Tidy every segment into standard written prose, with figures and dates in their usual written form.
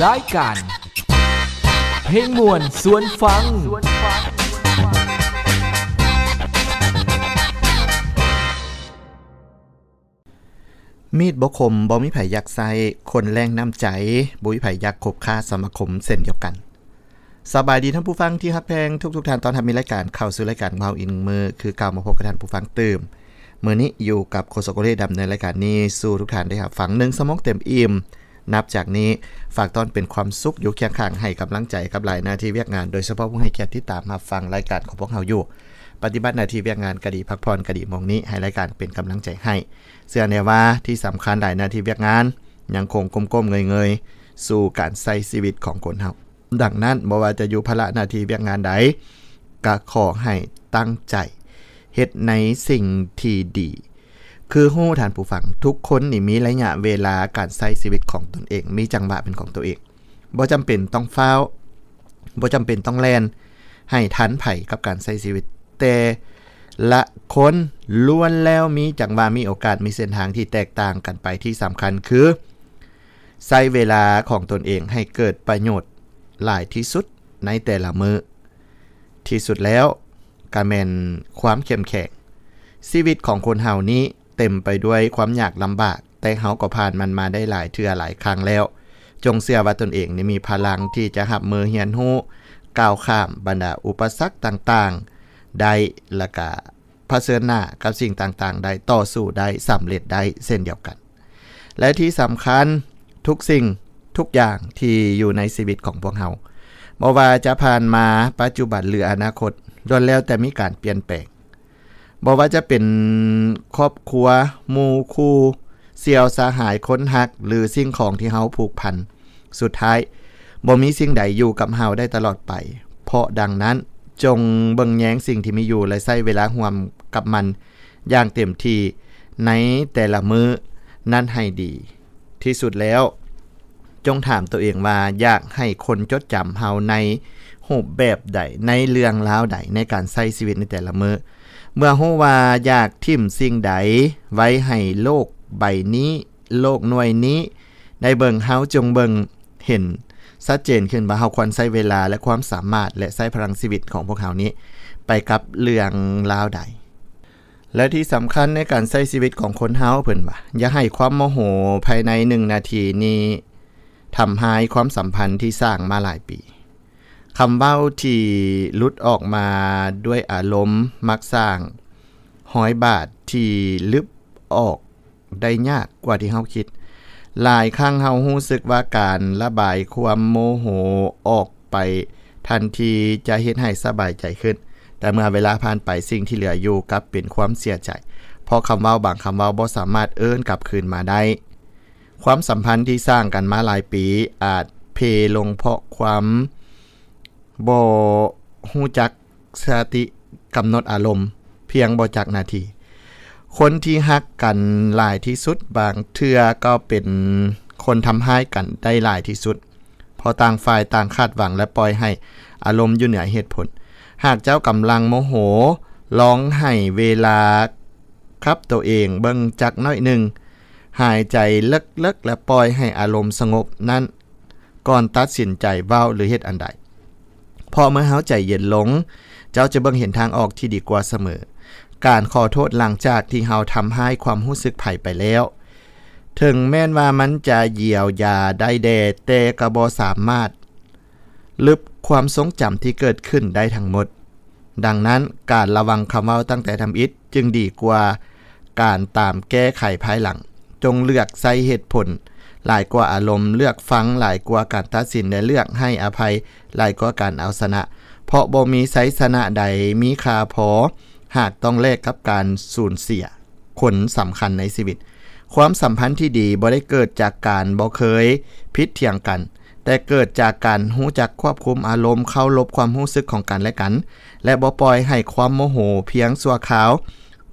รายการเพลงม่วนสวนฟังมีดบ่คมบ่มีไผอยากใส่คนแรงน้ำใจบ่มีไผอยากคบค้าสมาคมเส้นเดียวกันสบายดีท่านผู้ฟังที่ฮักแพงทุกท่านตอนทำมีรายการเข้าสู่รายการเมาอีกมือคือก้าวมาพบกับท่านผู้ฟังตื่มมื้อนี้อยู่กับโคสโกเรดำในรายการนี้สู่ทุกท่านได้รับฟัง1สมองเต็มอิ่มนับจากนี้ฝากตอนเป็นความสุขอยู่เคียงข้างให้กำลังใจกับหลายหน้าที่เวียกงานโดยเฉพาะผู้ให้เกียรติที่ตามมาฟังรายการของพวกเราอยู่ปฏิบัติหน้าที่เวียกงานก็ดีพักผ่อนก็ดีมองนี้ให้รายการเป็นกำลังใจให้เชื่อแน่ว่าที่สำคัญหลายหน้าที่เวียกงานยังคงก้มๆเงยๆสู่การใช้ชีวิตของคนเฮาดังนั้นบ่ว่าจะอยู่ภาระหน้าที่เวียกงานใดก็ขอให้ตั้งใจเฮ็ดในสิ่งที่ดีคือฮู้ท่านผู้ฟังทุกคนนี่มีระยะเวลาการใช้ชีวิตของตนเองมีจังหวะเป็นของตัวเองบ่จำเป็นต้องฟ้าวบ่จำเป็นต้องแล่นให้ทันไผกับการใช้ชีวิตแต่ละคนล้วนแล้วมีจังหวะมีโอกาสมีเส้นทางที่แตกต่างกันไปที่สำคัญคือใช้เวลาของตนเองให้เกิดประโยชน์หลายที่สุดในแต่ละมื้อที่สุดแล้วก็แม่นความเข้มแข็งชีวิตของคนเฮานี้เต็มไปด้วยความยากลำบากแต่เฮาก็ผ่านมันมาได้หลายเทื่อหลายครั้งแล้วจงเชื่อว่าตนเองนี่มีพลังที่จะรับมือเรียนรู้ก้าวข้ามบรรดาอุปสรรคต่างๆได้และก็เผชิญหน้ากับสิ่งต่างๆได้ต่อสู้ได้สำเร็จได้เช่นเดียวกันและที่สำคัญทุกสิ่งทุกอย่างที่อยู่ในชีวิตของพวกเฮาบ่ว่าจะผ่านมาปัจจุบันหรืออนาคตล้วนแล้วแต่มีการเปลี่ยนแปลงบ่ว่าจะเป็นครอบครัวหมู่คู่เสี่ยวสหายคนฮักหรือสิ่งของที่เฮาผูกพันสุดท้ายบ่มีสิ่งใดอยู่กับเฮาได้ตลอดไปเพราะดังนั้นจงเบิ่งแย้งสิ่งที่มีอยู่และใช้เวลาร่วมกับมันอย่างเต็มที่ในแต่ละมื้อนั้นให้ดีที่สุดแล้วจงถามตัวเองว่าอยากให้คนจดจำเฮาในรูปแบบใดในเรื่องราวใดในการใช้ชีวิตในแต่ละมื้อเมื่อฮู้ว่าอยากทิ่มสิ่งใดไว้ให้โลกใบนี้โลกหน่วยนี้ได้เบิ่งเฮาจงเบิ่งเห็นชัดเจนขึ้นว่าเฮาควรใช้เวลาและความสามารถและใช้พลังชีวิตของพวกเฮานี้ไปกับเรื่องราวใดและที่สำคัญในการใช้ชีวิตของคนเฮาเพิ่นว่าอย่าให้ความโมโหภายใน1นาทีนี้ทำให้ความสัมพันธ์ที่สร้างมาหลายปีคำเว้าที่หลุดออกมาด้วยอารมณ์มักสร้าง100 บาทที่ลึบออกได้ยากกว่าที่เฮาคิดหลายครั้งเฮารู้สึกว่าการระบายความโมโหออกไปทันทีจะเฮ็ดให้สบายใจขึ้นแต่เมื่อเวลาผ่านไปสิ่งที่เหลืออยู่กลับเป็นความเสียใจเพราะคำเว้าบางคำเว้าบ่สามารถเอิ้นกลับคืนมาได้ความสัมพันธ์ที่สร้างกันมาหลายปีอาจเพลงเพราะความบ่ฮู้จักสติกำหนดอารมณ์เพียงบ่จักนาทีคนที่ฮักกันหลายที่สุดบางเทื่อก็เป็นคนทำร้ายกันได้หลายที่สุดเพราะต่างฝ่ายต่างคาดหวังและปล่อยให้อารมณ์อยู่เหนือเหตุผลหากเจ้ากำลังโมโหร้องให้เวลาครับตัวเองเบิ่งจักน้อยหนึ่งหายใจลึกๆและปล่อยให้อารมณ์สงบนั้นก่อนตัดสินใจเว้าหรือเฮ็ดอันใดพอเมื่อเฮาใจเย็นลงเจ้าจะเบิ่งเห็นทางออกที่ดีกว่าเสมอการขอโทษหลังจากที่เฮาทำให้ความรู้สึกไผไปแล้วถึงแม้นว่ามันจะเยียวยาได้แต่ก็บ่สามารถลบความทรงจำที่เกิดขึ้นได้ทั้งหมดดังนั้นการระวังคำเว้าตั้งแต่ทำอิฐจึงดีกว่าการตามแก้ไขภายหลังจงเลือกใช้เหตุผลหลายกว่าอารมณ์เลือกฟังหลายกว่าการตัดสินและเลือกให้อภัยหลายกว่าการเอาชนะเพราะบ่มีไสชนะใดมีค่าพอหากต้องแลกกับการสูญเสียคนสำคัญในชีวิตความสัมพันธ์ที่ดีบ่ได้เกิดจากการบ่เคยพิดเถียงกันแต่เกิดจากการรู้จักควบคุมอารมณ์เคารพความรู้สึกของกันและกันและบ่ปล่อยให้ความโมโหเพียงชั่วคราว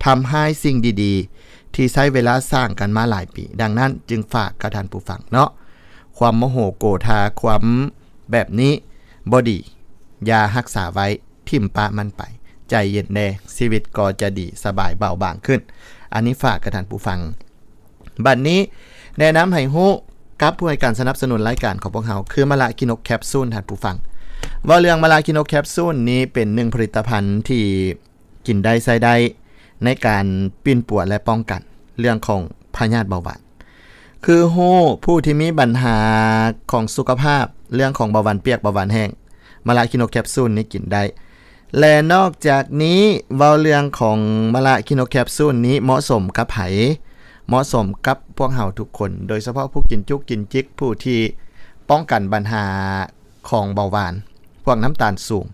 ทำให้สิ่งดีๆที่ใช้เวลาสร้างกันมาหลายปีดังนั้นจึงฝากกับท่านผู้ฟังเนาะความโมโหโกรธาความแบบนี้บ่ดีอย่ารักษาไว้ทิ่มปะมันไปใจเย็นแน่ชีวิตก็จะดีสบายเบาบางขึ้นอันนี้ฝากกับท่านผู้ฟังบัดนี้แนะนำให้ฮู้ กับผู้ให้การสนับสนุนรายการของพวกเราคือมะละกินกแคปซูลท่านผู้ฟังว่าเรื่องมะละกินกแคปซูลนี้เป็นหนึ่งผลิตภัณฑ์ที่กินได้ใช้ได้ในการปิ้นป่วนและป้องกันเรื่องของพยาธิเบาหวานคือผู้ที่มีปัญหาของสุขภาพเรื่องของเบาหวานเปียกเบาหวานแห้งมะละกินกแคปซูลนี้กินได้และนอกจากนี้เว้าเรื่องของมะละกินกแคปซูลนี้เหมาะสมกับไผเหมาะสมกับพวกเฮาทุกคนโดยเฉพาะผู้กินจุกกินจิกผู้ที่ป้องกันปัญหาของเบาหวานพวกน้ำตาลสูง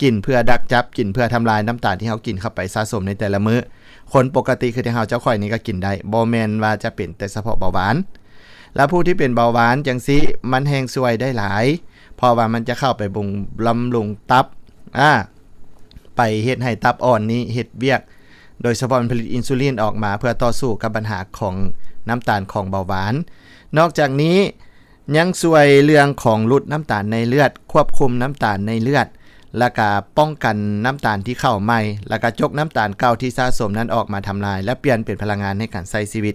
กินเพื่อดักจับกินเพื่อทำลายน้ำตาลที่เฮากินเข้าไปสะสมในแต่ละมื้อคนปกติคือที่เฮาเจ้าข่อยนี้ก็กินได้บ่แม่นว่าจะเป็นแต่เฉพาะเบาหวานและผู้ที่เป็นเบาหวานจังซี่มันแฮงซวยได้หลายเพราะว่ามันจะเข้าไปบำรุงตับไปเฮ็ดให้ตับอ่อนนี้เฮ็ดเวียกโดยเฉพาะผลิตอินซูลินออกมาเพื่อต่อสู้กับปัญหาของน้ำตาลของเบาหวานนอกจากนี้ยังช่วยเรื่องของลดน้ำตาลในเลือดควบคุมน้ำตาลในเลือดและก็ป้องกันน้ำตาลที่เข้าใหม่และก็จกน้ำตาลเก่าที่สะสมนั้นออกมาทำลายและเปลี่ยนเป็นพลังงานในการใช้ชีวิต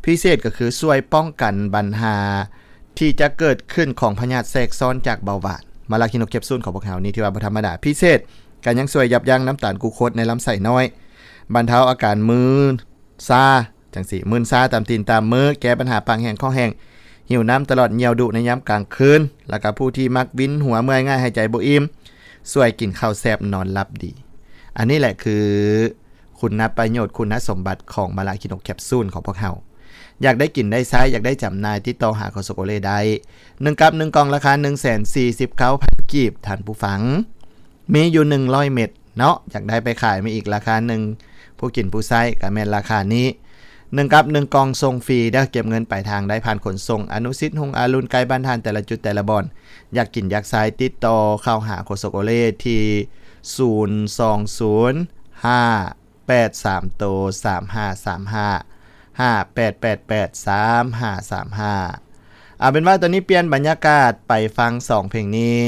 พิเศษก็คือช่วยป้องกันปัญหาที่จะเกิดขึ้นของพยาธิแทรกซ้อนจากเบาหวานมะละกินกแคปซูลของพวกเรานี้ที่ว่าบ่ธรรมดาพิเศษก็ยังช่วยยับยั้งน้ำตาลกลูโคสในลำไส้น้อยบรรเทาอาการมึนซาจังซี่มึนซาตามตีนตามมือแก้ปัญหาปากแห้งคอแห้งหิวน้ำตลอดเหี่ยวดุในยามกลางคืนแล้วก็ผู้ที่มักวินหัวเมื่อยง่ายหายใจบ่อิ่มช่วยกินข้าวแซ่บนอนหลับดีอันนี้แหละคือคุณประโยชน์คุณสมบัติของมะละกินกแคปซูลของพวกเราอยากได้กินได้ใช้อยากได้จำหน่ายติดต่อหาคอสโกเลได้1กับ1กล่องราคา 149,000 กีบท่านผู้ฟังมีอยู่100เม็ดเนาะอยากได้ไปขายมีอีกราคาหนึ่งผู้กินผู้ใช้ก็แม่นราคานี้1กับ1กล่องส่งฟรีได้เก็บเงินปลายทางได้ผ่านขนส่งอนุสิทธิ์หงอารุณไกลบ้านทานแต่ละจุดแต่ละบ่อนอยากกินอยากใช้ติดต่อเข้าหาโคโซโกเล่ที่020-583 โต 3535 58883535เอาเป็นว่าตอนนี้เปลี่ยนบรรยากาศไปฟัง2เพลงนี้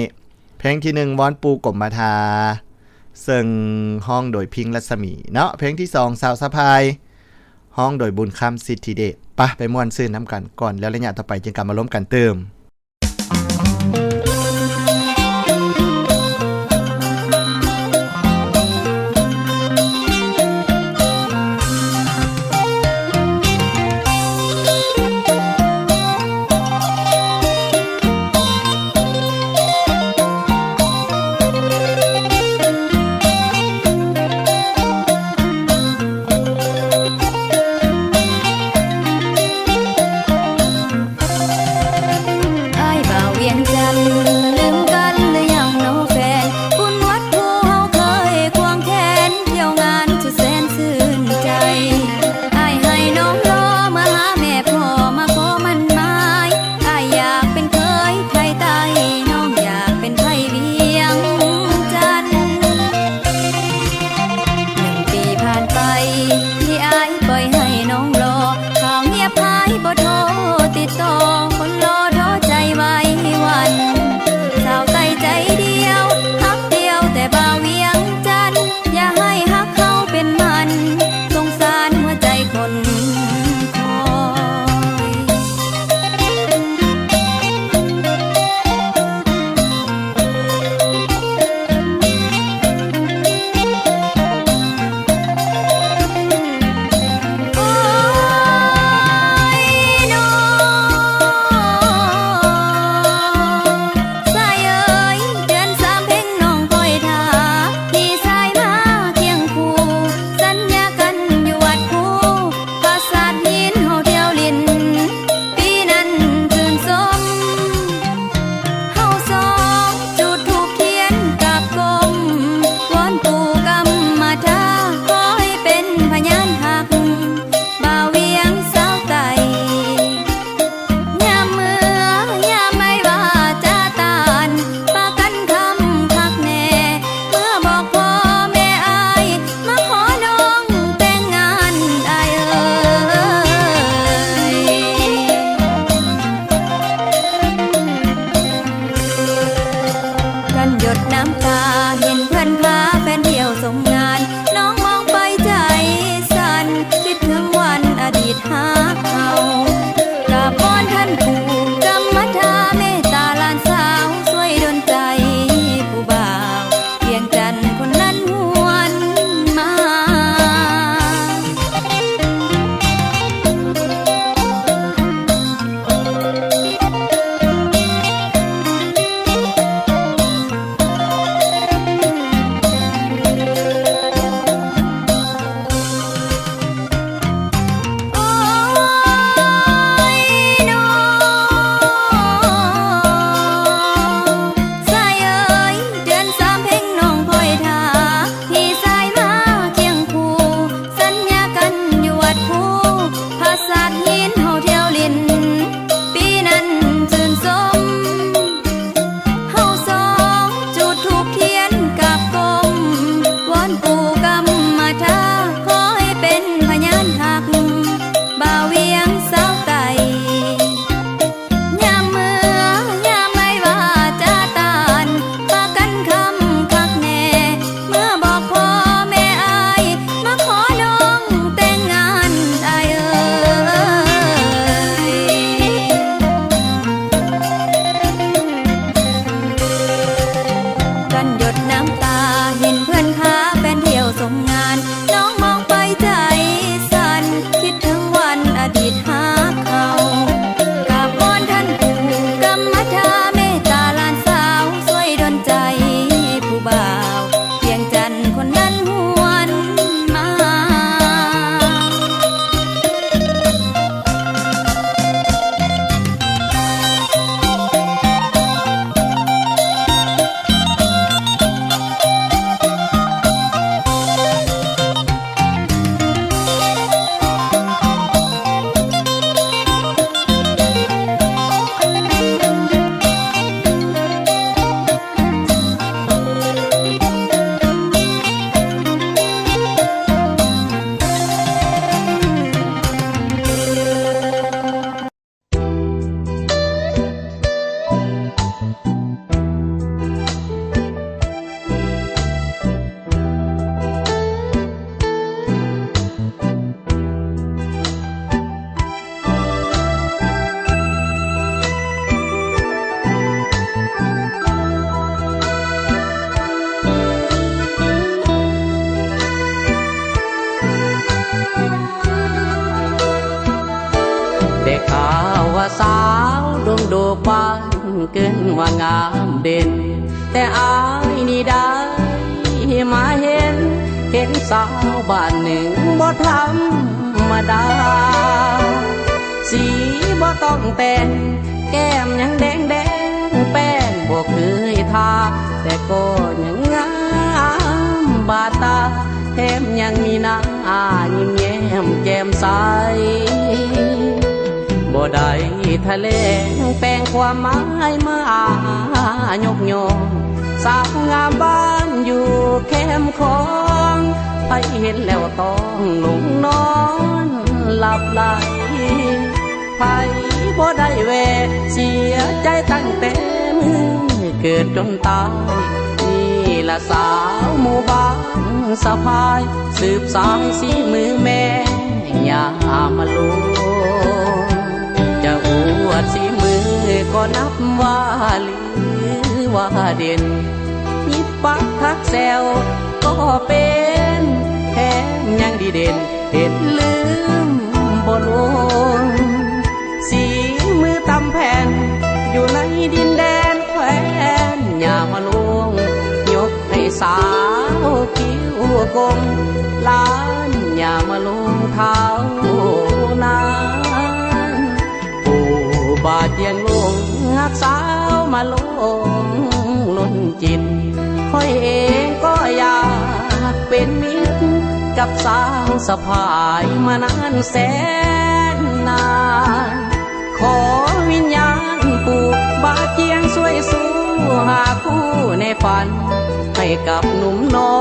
เพลงที่1วอนปูกบมาทาซึ่งห้องโดยพิงค์รัศมีเนาะเพลงที่2สาวสะพายห้องโดยบุญคำสิทธิเดชไปม่วนซื่นน้ำกันก่อนแล้วระยะต่อไปจึงกลับมาล้มกันเติม บ้านเกินว่างามเด่นแต่อายนี่ได้มาเห็นสาวบ้านหนึ่งบ่ธรรมดาสีบ่ต้องแต่งแก้มยังแดงแป้งบ่เคยทาแต่ก็ยังงามบาดตาแถมยังมีน้ำยิ้มแย้มแจ่มใสบ่ได้ทะเลแปลงความหมายมายกย่องสาวงามบ้านอยู่แคมป์ของไปเห็นแล้วต้องลงนอนหลับไหลไผบ่ได้แวะเสียใจตั้งแต่มือเกิดจนตายนี่ละสาวหมู่บ้านสะพายสืบสายสีมือแม่อย่ามาลุจะอวดสีมือก็นับว่าหรือว่าเด่นยิบปักทักแซวก็เป็นแถมยังดีเด่นเห็นลืมบ่ลงสีมือตำแผ่นอยู่ในดินแดนแคว้นอย่ามาลวงยกให้สาวคิ้วกงล้านอย่ามาลงเท้านานผู้บาดเจียนลงหักสาวมาลงล้นจิตค่อยเองก็อยากเป็นมิตรกับสาวสะพายมานานแสนนานขอวิญญาณปู่บาเจียงช่วยสู้หาคู่ในฝันให้กับหนุ่มน้อ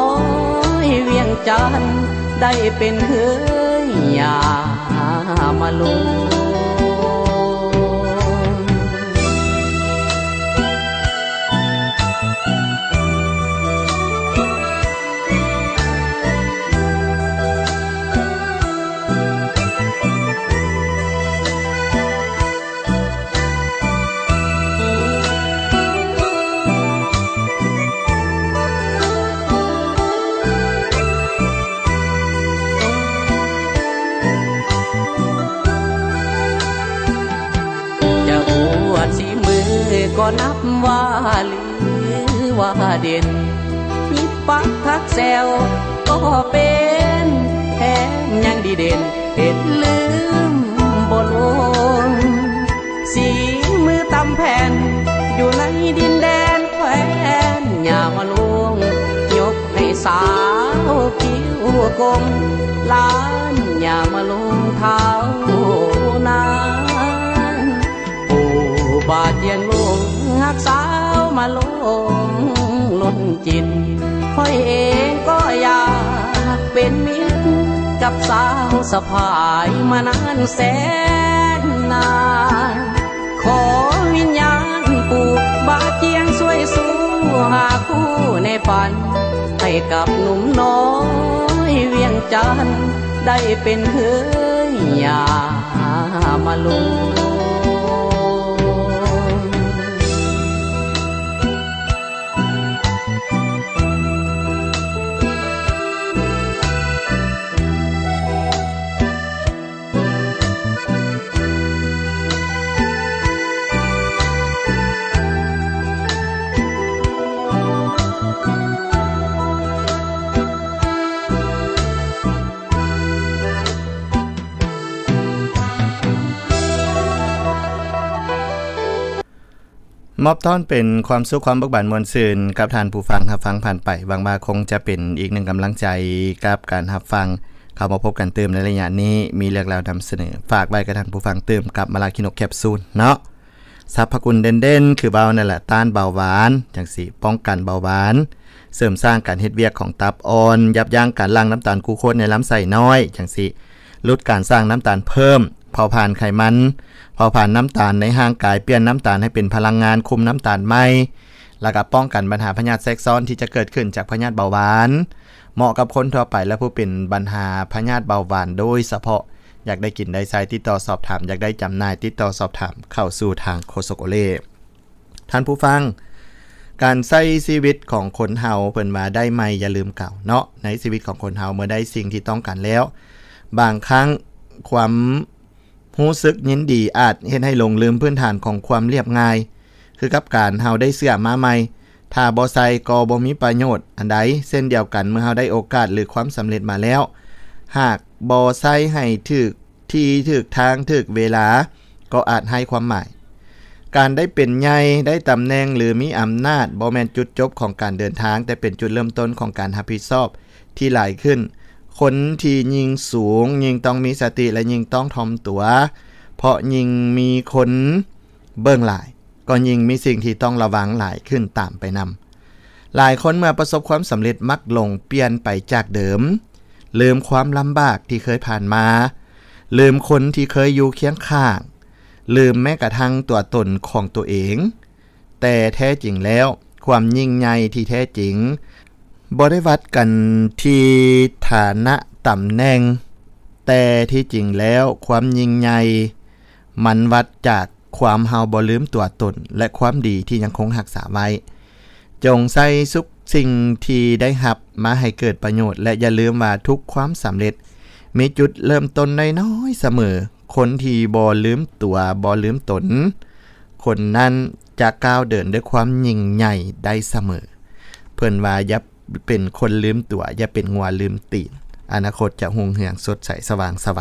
ยเวียงจันทร์ได้เป็นเฮือยอย่ามาลุงก็นับว่าหรือว่าเด่นยิบปักทักแซวก็เป็นแถมยังดีเด่นเห็นลืมบ่ลงสีมือตำแผ่นอยู่ในดินแดนแคว้นอย่ามาลวงยกให้สาวคิ้วกงล้านอย่ามาลงเท้านานผู้บาดเจียนลงหักสาวมาลงล้นจิตค่อยเองก็อยากเป็นมิตรกับสาวสะพายมานานแสนนานขอวิญญาณปู่บาเจียงช่วยสู้หาคู่ในฝันให้กับหนุ่มน้อยเวียงจันทร์ได้เป็นเฮือยอย่ามาลุงมอบต้อนเป็นความสุขความเบิกบานมวลซื่นกับท่านผู้ฟังรับฟังผ่านไปหวังว่าคงจะเป็นอีกหนึ่งกำลังใจกับการรับฟังเข้ามาพบกันเติมในระยะนี้มีเรื่องราวนำเสนอฝากไว้กับท่านผู้ฟังเติมกับมาลาคิโนแคปซูลเนาะสรรพคุณเด่นๆคือเบานั่นแหละต้านเบาหวานจังสิป้องกันเบาหวานเสริมสร้างการเฮ็ดเวียกของตับอ่อนยับยั้งการหลั่งน้ำตาลกลูโคสในลำไส้น้อยจังสิลดการสร้างน้ำตาลเพิ่มเผาผลาญไขมันเผาผลาญน้ำตาลในร่างกายเปลี่ยนน้ำตาลให้เป็นพลังงานคุมน้ำตาลใหม่แล้วก็ป้องกันปัญหาพยาธิแทรกซ้อนที่จะเกิดขึ้นจากพยาธิเบาหวานเหมาะกับคนทั่วไปและผู้เป็นปัญหาพยาธิเบาหวานโดยเฉพาะอยากได้กินได้ใช้ติดต่อสอบถามอยากได้จำหน่ายติดต่อสอบถามเข้าสู่ทางโคโซโกเล่ท่านผู้ฟังการใช้ชีวิตของคนเฮาเพิ่นว่าได้ใหม่อย่าลืมเก่าเนาะในชีวิตของคนเฮาเมื่อได้สิ่งที่ต้องการแล้วบางครั้ง รู้สึกยินดีอาจเฮ็ดให้หลงลืมพื้นฐานของความเรียบง่ายคือกับการเฮาได้เสื้อมาใหม่ถ้าบ่ใส่ก็บ่มีประโยชน์อันใดเช่นเดียวกันเมื่อเฮาได้โอกาสหรือความสำเร็จมาแล้วหากบ่ใส่ให้ถูกที่ถูกทางถูกเวลาก็อาจให้ความหมายการได้เป็นใหญ่ได้ตำแหน่งหรือมีอำนาจบ่แม่นจุดจบของการเดินทางแต่เป็นจุดเริ่มต้นของการรับผิดชอบที่หลายขึ้นคนที่ยิ่งสูงยิ่งต้องมีสติและยิ่งต้องถ่อมตัวเพราะยิ่งมีคนเบิ่งหลายก็ยิ่งมีสิ่งที่ต้องระวังหลายขึ้นตามไปนำหลายคนเมื่อประสบความสำเร็จมักหลงเปลี่ยนไปจากเดิมลืมความลำบากที่เคยผ่านมาลืมคนที่เคยอยู่เคียงข้างลืมแม้กระทั่งตัวตนของตัวเองแต่แท้จริงแล้วความยิ่งใหญ่ที่แท้จริงบ่ได้วัดกันที่ฐานะตำแหน่งแต่ที่จริงแล้วความยิ่งใหญ่มันวัดจากความเฮาบ่ลืมตัวตนและความดีที่ยังคงรักษาไว้จงใส่ทุกสิ่งที่ได้รับมาให้เกิดประโยชน์และอย่าลืมว่าทุกความสำเร็จมีจุดเริ่มต้นน้อยๆเสมอคนที่บ่ลืมตัวบ่ลืมตนคนนั้นจะก้าวเดินด้วยความยิ่งใหญ่ได้เสมอเพิ่นว่าอย่าเป็นคนลืมตัวอย่าเป็นงัวลืมตีนอนาคตจะรุ่งเรืองสดใสสว่างไสว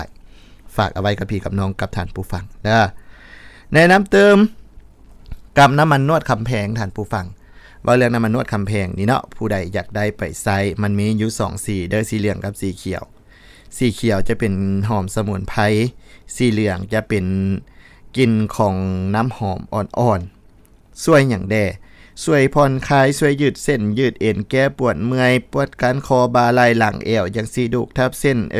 ฝากเอาไว้กับพี่กับน้องกับท่านผู้ฟังเด้อแนะนำเติมกับน้ำมันนวดคำแพงท่านผู้ฟังว่าเรื่องน้ำมันนวดคำแพงนี่เนาะผู้ใดอยากได้ไปใช้มันมีอยู่2สีเด้อสีเหลืองกับสีเขียวสีเขียวจะเป็นหอมสมุนไพรสีเหลืองจะเป็นกลิ่นของน้ำหอมอ่อนๆช่วยหยังแดช่วยผ่อนคลายช่วยยืดเส้นยืดเอ็นแก้ปวดเมื่อยปวดการคอบ่าไหล่หลังเอวจังซี่ดุกทับเส้นเ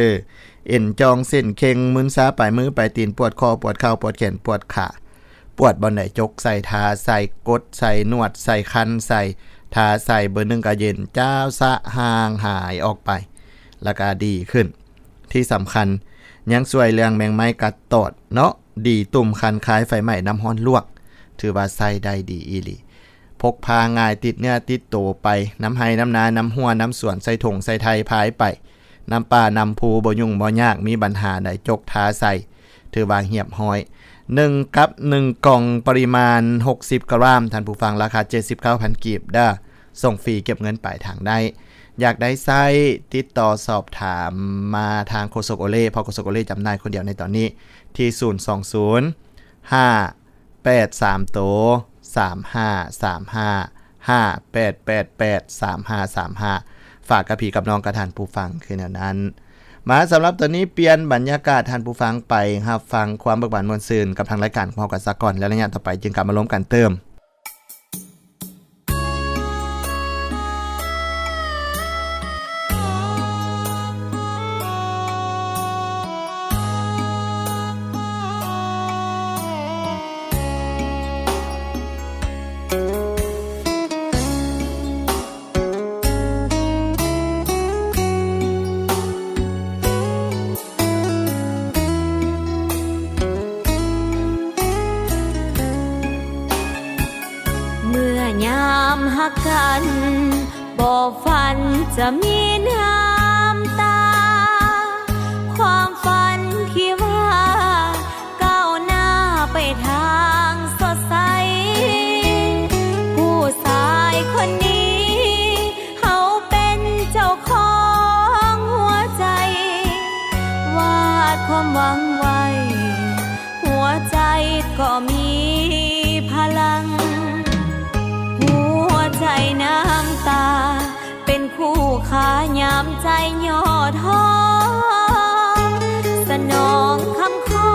อ็นจองเส้นเค็งมึนซาปลายมือปลายตีนปวดคอปวดเข่าปวดแขนปวดขาปวดบ่อนไหนจกใส่ทาใส่กดใส่นวดใส่คันใส่ทาใส่เบอร์1ก็เย็นเจ้าสะห่างหายออกไปแล้วก็ดีขึ้นที่สำคัญยังช่วยเรื่องแมงไม้กัดตอดเนาะดีตุ่มคันคล้ายไฟไหม้น้ำร้อนลวกถือว่าใส่ได้ดีอีหลีพกพาง่ายติดเนื้อติดตัวไปน้ำไห้น้ำนาน้ำหัวน้ำสวนใส่ถุงใส่ไทยพายไปน้ำป่าน้ำภูบ่ยุ่งบ่ยากมีปัญหาใดจกทาใส่ถือว่าเหียบห้อย1กับ1กล่องปริมาณ60กรัมท่านผู้ฟังราคา 79,000 กีบเด้อส่งฟรีเก็บเงินปลายทางได้อยากได้ไส้ติดต่อสอบถามมาทางโคโซโอเล่เพราะโคโซโอเล่จำหน่ายคนเดียวในตอนนี้ที่020 583โต3535 5888 3535ฝากกับพี่กับน้องกระทานผู้ฟังคือแนวนั้นมาสำหรับตอนนี้เปลี่ยนบรรยากาศท่านผู้ฟังไปครับฟังความเบิกบานมวลซื่นกับทางรายการของเรากันซะก่อนแล้วระยะต่อไปจึงกลับมาล้มกันเติมกันบ่ฝันจะมีน้ำตาความฝันที่ว่าก้าวหน้าไปทางสดใสผู้ชายคนนี้เขาเป็นเจ้าของหัวใจวาดความหวังไว้หัวใจก็มีพลังใจน้ำตาเป็นคู่ขายามใจย่อท้อสนองคำขอ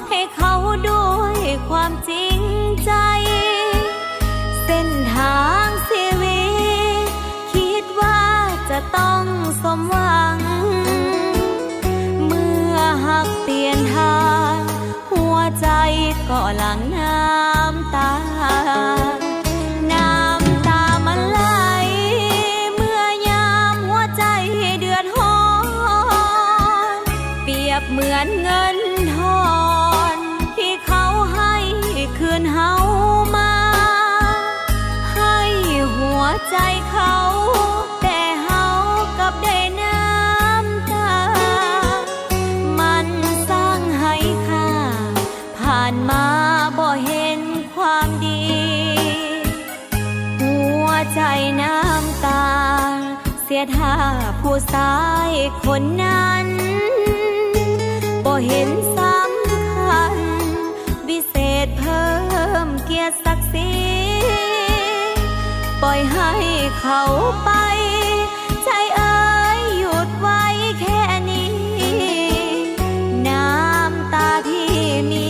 ให้เขาด้วยความจริงใจเส้นทางชีวิตคิดว่าจะต้องสมหวังเมื่อหักเปลี่ยนทางหัวใจก็หลั่งน้ำตาเหมือนเงินทอนที่เขาให้คืนเฮามาให้หัวใจเขาแต่เฮากับได้น้ำตามันสร้างให้ เสียท่าผู้ชายคนนั้นบ่เห็นสำคัญวิเศษเพิ่มเกียรติศักดิ์ศรีปล่อยให้เขาไปใจเอ๋ยหยุดไว้แค่นี้น้ำตาที่มี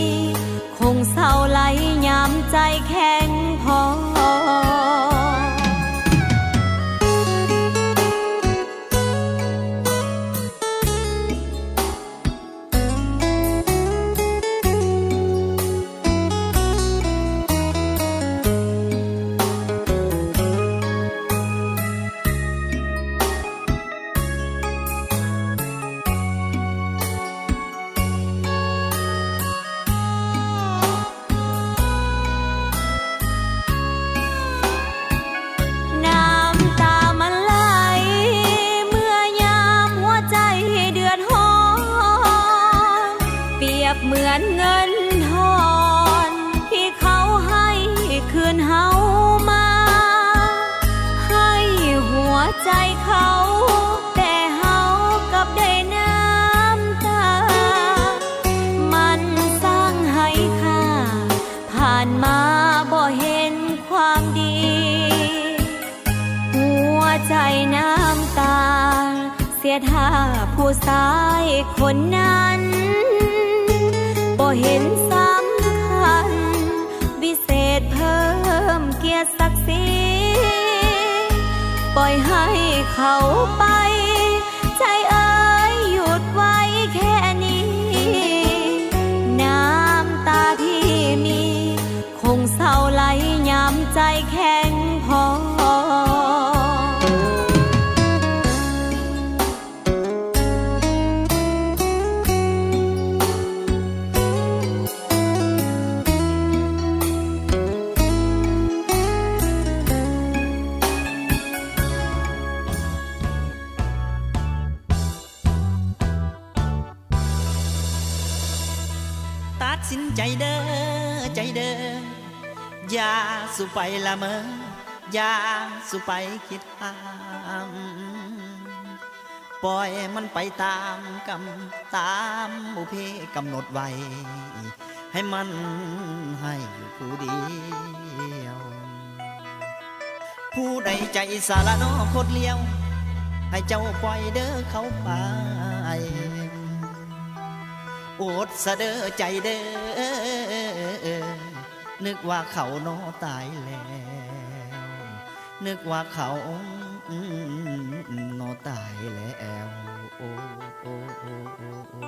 คงเศร้าไหลยามใจแข็งพอเหมือนเงินทอนที่เขาให้คืนเฮามาให้หัวใจเขาแต่เฮากับได้น้ำตามันสร้างให้ค่าผ่านมาบ่เห็นความดีหัวใจน้ำตาเสียท่าผู้ชายคนนั้นบ่เห็นสำคัญวิเศษเพิ่มเกียรติศักดิ์ศรีปล่อยให้เขาไปใจเอ๋ยหยุดไว้แค่นี้น้ำตาที่มีคงเศร้าไหลยามใจแข็งพอตัดสินใจเด้อใจเด้ออย่าสู่ไปละเมออย่าสู่ไปคิดห้ามปล่อยมันไปตามกรรมตามบุพเพกำหนดไว้ให้มันให้อยู่ผู้เดียวผู้ใดใจสารนอโคตรเลี้ยวให้เจ้าปล่อยเด้อเขาไปอดสะเด้อใจเด้อนึกว่าเขาโนตายแล้วนึกว่าเขาโนตายแล้วโอ้โอ้โอ้โอ้โอ้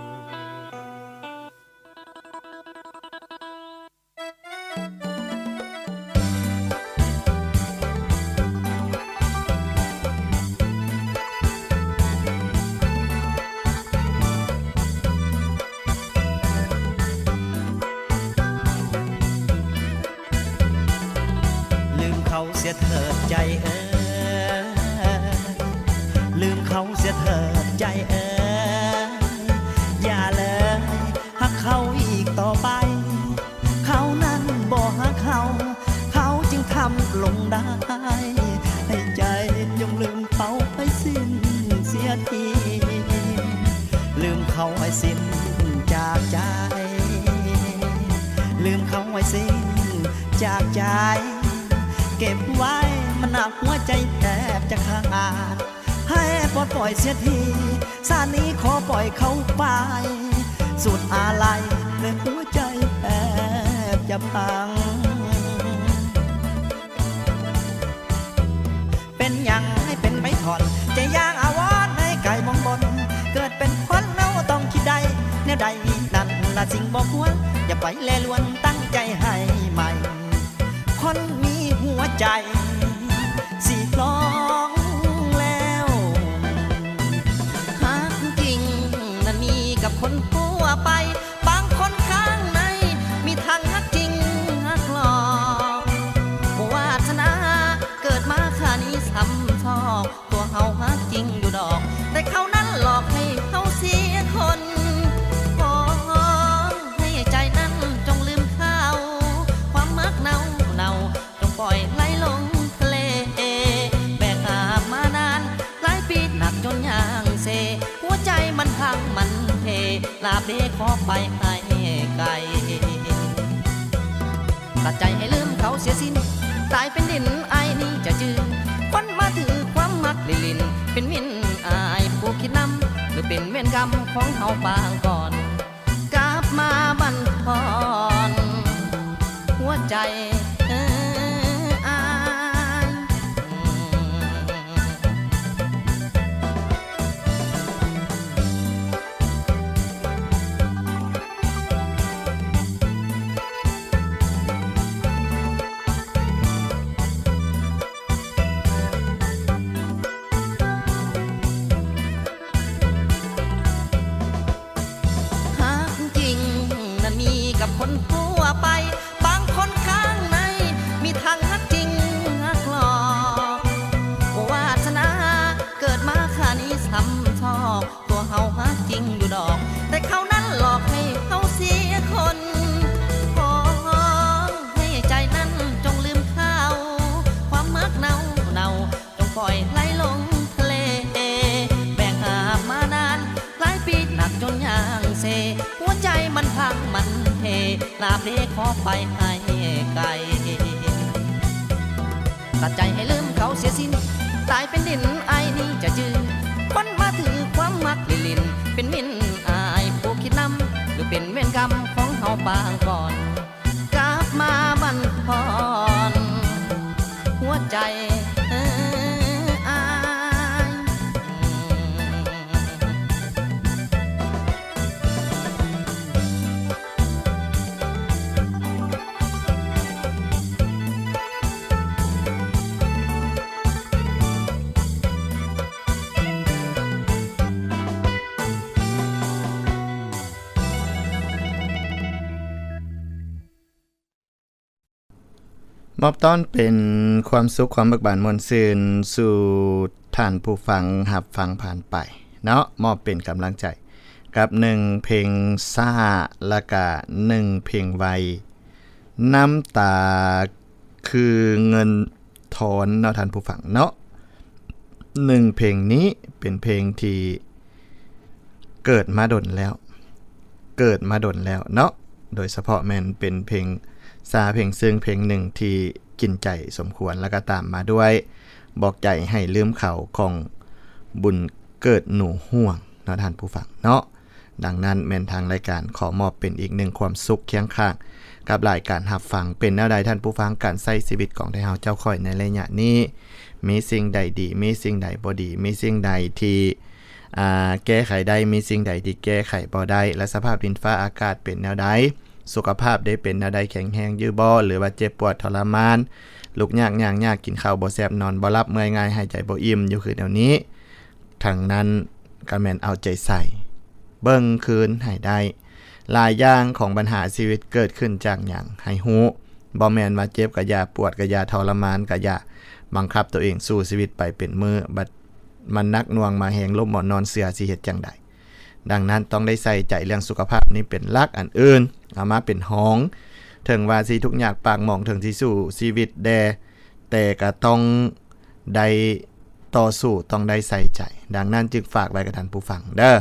เขาเสียเถิดใจลืมเขาเสียเถิดใจอย่าเลยหักเขาอีกต่อไปเขานั้นบ่หักเขาจึงทำลงได้ให้ใจจงลืมเขาให้สิ้นเสียทีลืมเขาให้สิ้นจากใจลืมเขาให้สิ้นจากใจเก็บไว้มันหนักหัวใจแทบจะขาดให้ปล่อยเสียทีชาตินี้ขอปล่อยเขาไปสุดอาลัยและหัวใจแทบจะพังเป็นยังให้เป็นไม้ถอนใจย่างอาวรณ์ให้ไก่มองบนเกิดเป็นคนเราต้องคิดใดเนี่ยใดนั่นละสิ่งบอกควรอย่าไปแลล้วนตั้งใจให้ใหม่คนมีหัวใจสิลองแล้วหากจริงนั้นมีกับคนทั่วไปบางคนข้างในมีทางฮักจริงฮักหลอกบ่วาสนาเกิดมาข้านี้ซ้ำชอกตัวเฮาฮักจริงอยู่ดอกแต่เขานั้นหลอกให้เฮาเสียคนขอให้ใจนั้นจงลืมเขาความมักเน่าจงปล่อยไหลลงทะเลแบกหามานานหลาย เดขอไปให้ไกลตัดใจให้ลืมเขาเสียสิ้นตายเป็นดินไอ้นี่จะจืนคนมาถือความมักลินเป็นมินอายผู้คิดนำหรือเป็นเวรกรรมของเฮาบางก่อนกลับมาบั่นทอนหัวใจอายกับคนทั่วไปบางคนข้างในมีทางฮักจริงฮักหลอกวาสนาเกิดมาข้านี้ซ้ำชอบตัวเฮาฮักจริงอยู่ดอกแต่เขานั้นหลอกให้เฮาเสียคนขอให้ใจนั้นจงลืมเขาความมักเน่าจงปล่อยไหลลงทะเลแบ่งหามานานหลายปีหนักจนย่างเซหัวใจมันพังมันลาเพลขอไปให้ไกลตัดใจให้ลืมเขาเสียสิ้นตายเป็นดินไอ้นี่จะจืนคนมาถือความมักลินเป็นมินอายผู้คิดนำหรือเป็นเวรกรรมของเฮาบางก่อนกลับมาบั่นทอนหัวใจมอบต้อนเป็นความสุขความเบิกบานมวลซื่นสู่ท่านผู้ฟังหับฟังผ่านไปเนาะมอบเป็นกำลังใจกับ1เพลงซ่าและก็1เพลงไวน้ำตาคือเงินทอนเนาะท่านผู้ฟังเนาะ1เพลงนี้เป็นเพลงที่เกิดมาดนแล้วเนาะโดยเฉพาะแม่นเป็นเพลงซาเพลงซึ่งเพลงหนึ่งที่กินใจสมควรแล้วก็ตามมาด้วยบอกใจให้ลืมเขาของบุญเกิดหนูห่วงเนาะท่านผู้ฟังเนาะดังนั้นแม่นทางรายการขอมอบเป็นอีกหนึ่งความสุขเคียงข้างกับรายการรับฟังเป็นแนวใดท่านผู้ฟังการใช้ชีวิตของไทเฮาเจ้าค่อยในระยะนี้มีสิ่งใดดีมีสิ่งใดบ่ดีมีสิ่งใดที่แก้ไขได้มีสิ่งใดที่แก้ไขบ่ได้และสภาพดินฟ้าอากาศเป็นแนวใดสุขภาพได้เป็นแนวใดแข็งแรงยื้อบ่หรือว่าเจ็บปวดทรมานลุกยากย่างยากกินข้าวบ่แซ่บนอนบ่หลับเมื่อยง่ายหายใจบ่อิ่มอยู่คือแนวนี้ทั้งนั้นก็แม่นเอาใจใส่เบิ่งคืนให้ได้หลายอย่างของปัญหาชีวิตเกิดขึ้นจากหยังให้ฮู้บ่แม่นว่าเจ็บก็อย่าปวดก็อย่าทรมานก็อย่าบังคับตัวเองสู้ชีวิตไปเป็นมื้อบัดมันนักหน่วงมาแหงลมหมอนนอนเสือสิเฮ็ดจังได๋ดังนั้นต้องได้ใส่ใจเรื่องสุขภาพนี้เป็นหลักอันอื่นเอามาเป็นห้องถึงว่าสิทุกอย่างปากหม่องถึงสิสู้ชีวิตแต่ก็ต้องได้ต่อสู้ต้องได้ใส่ใจดังนั้นจึงฝากไว้กับท่านผู้ฟังเด้อ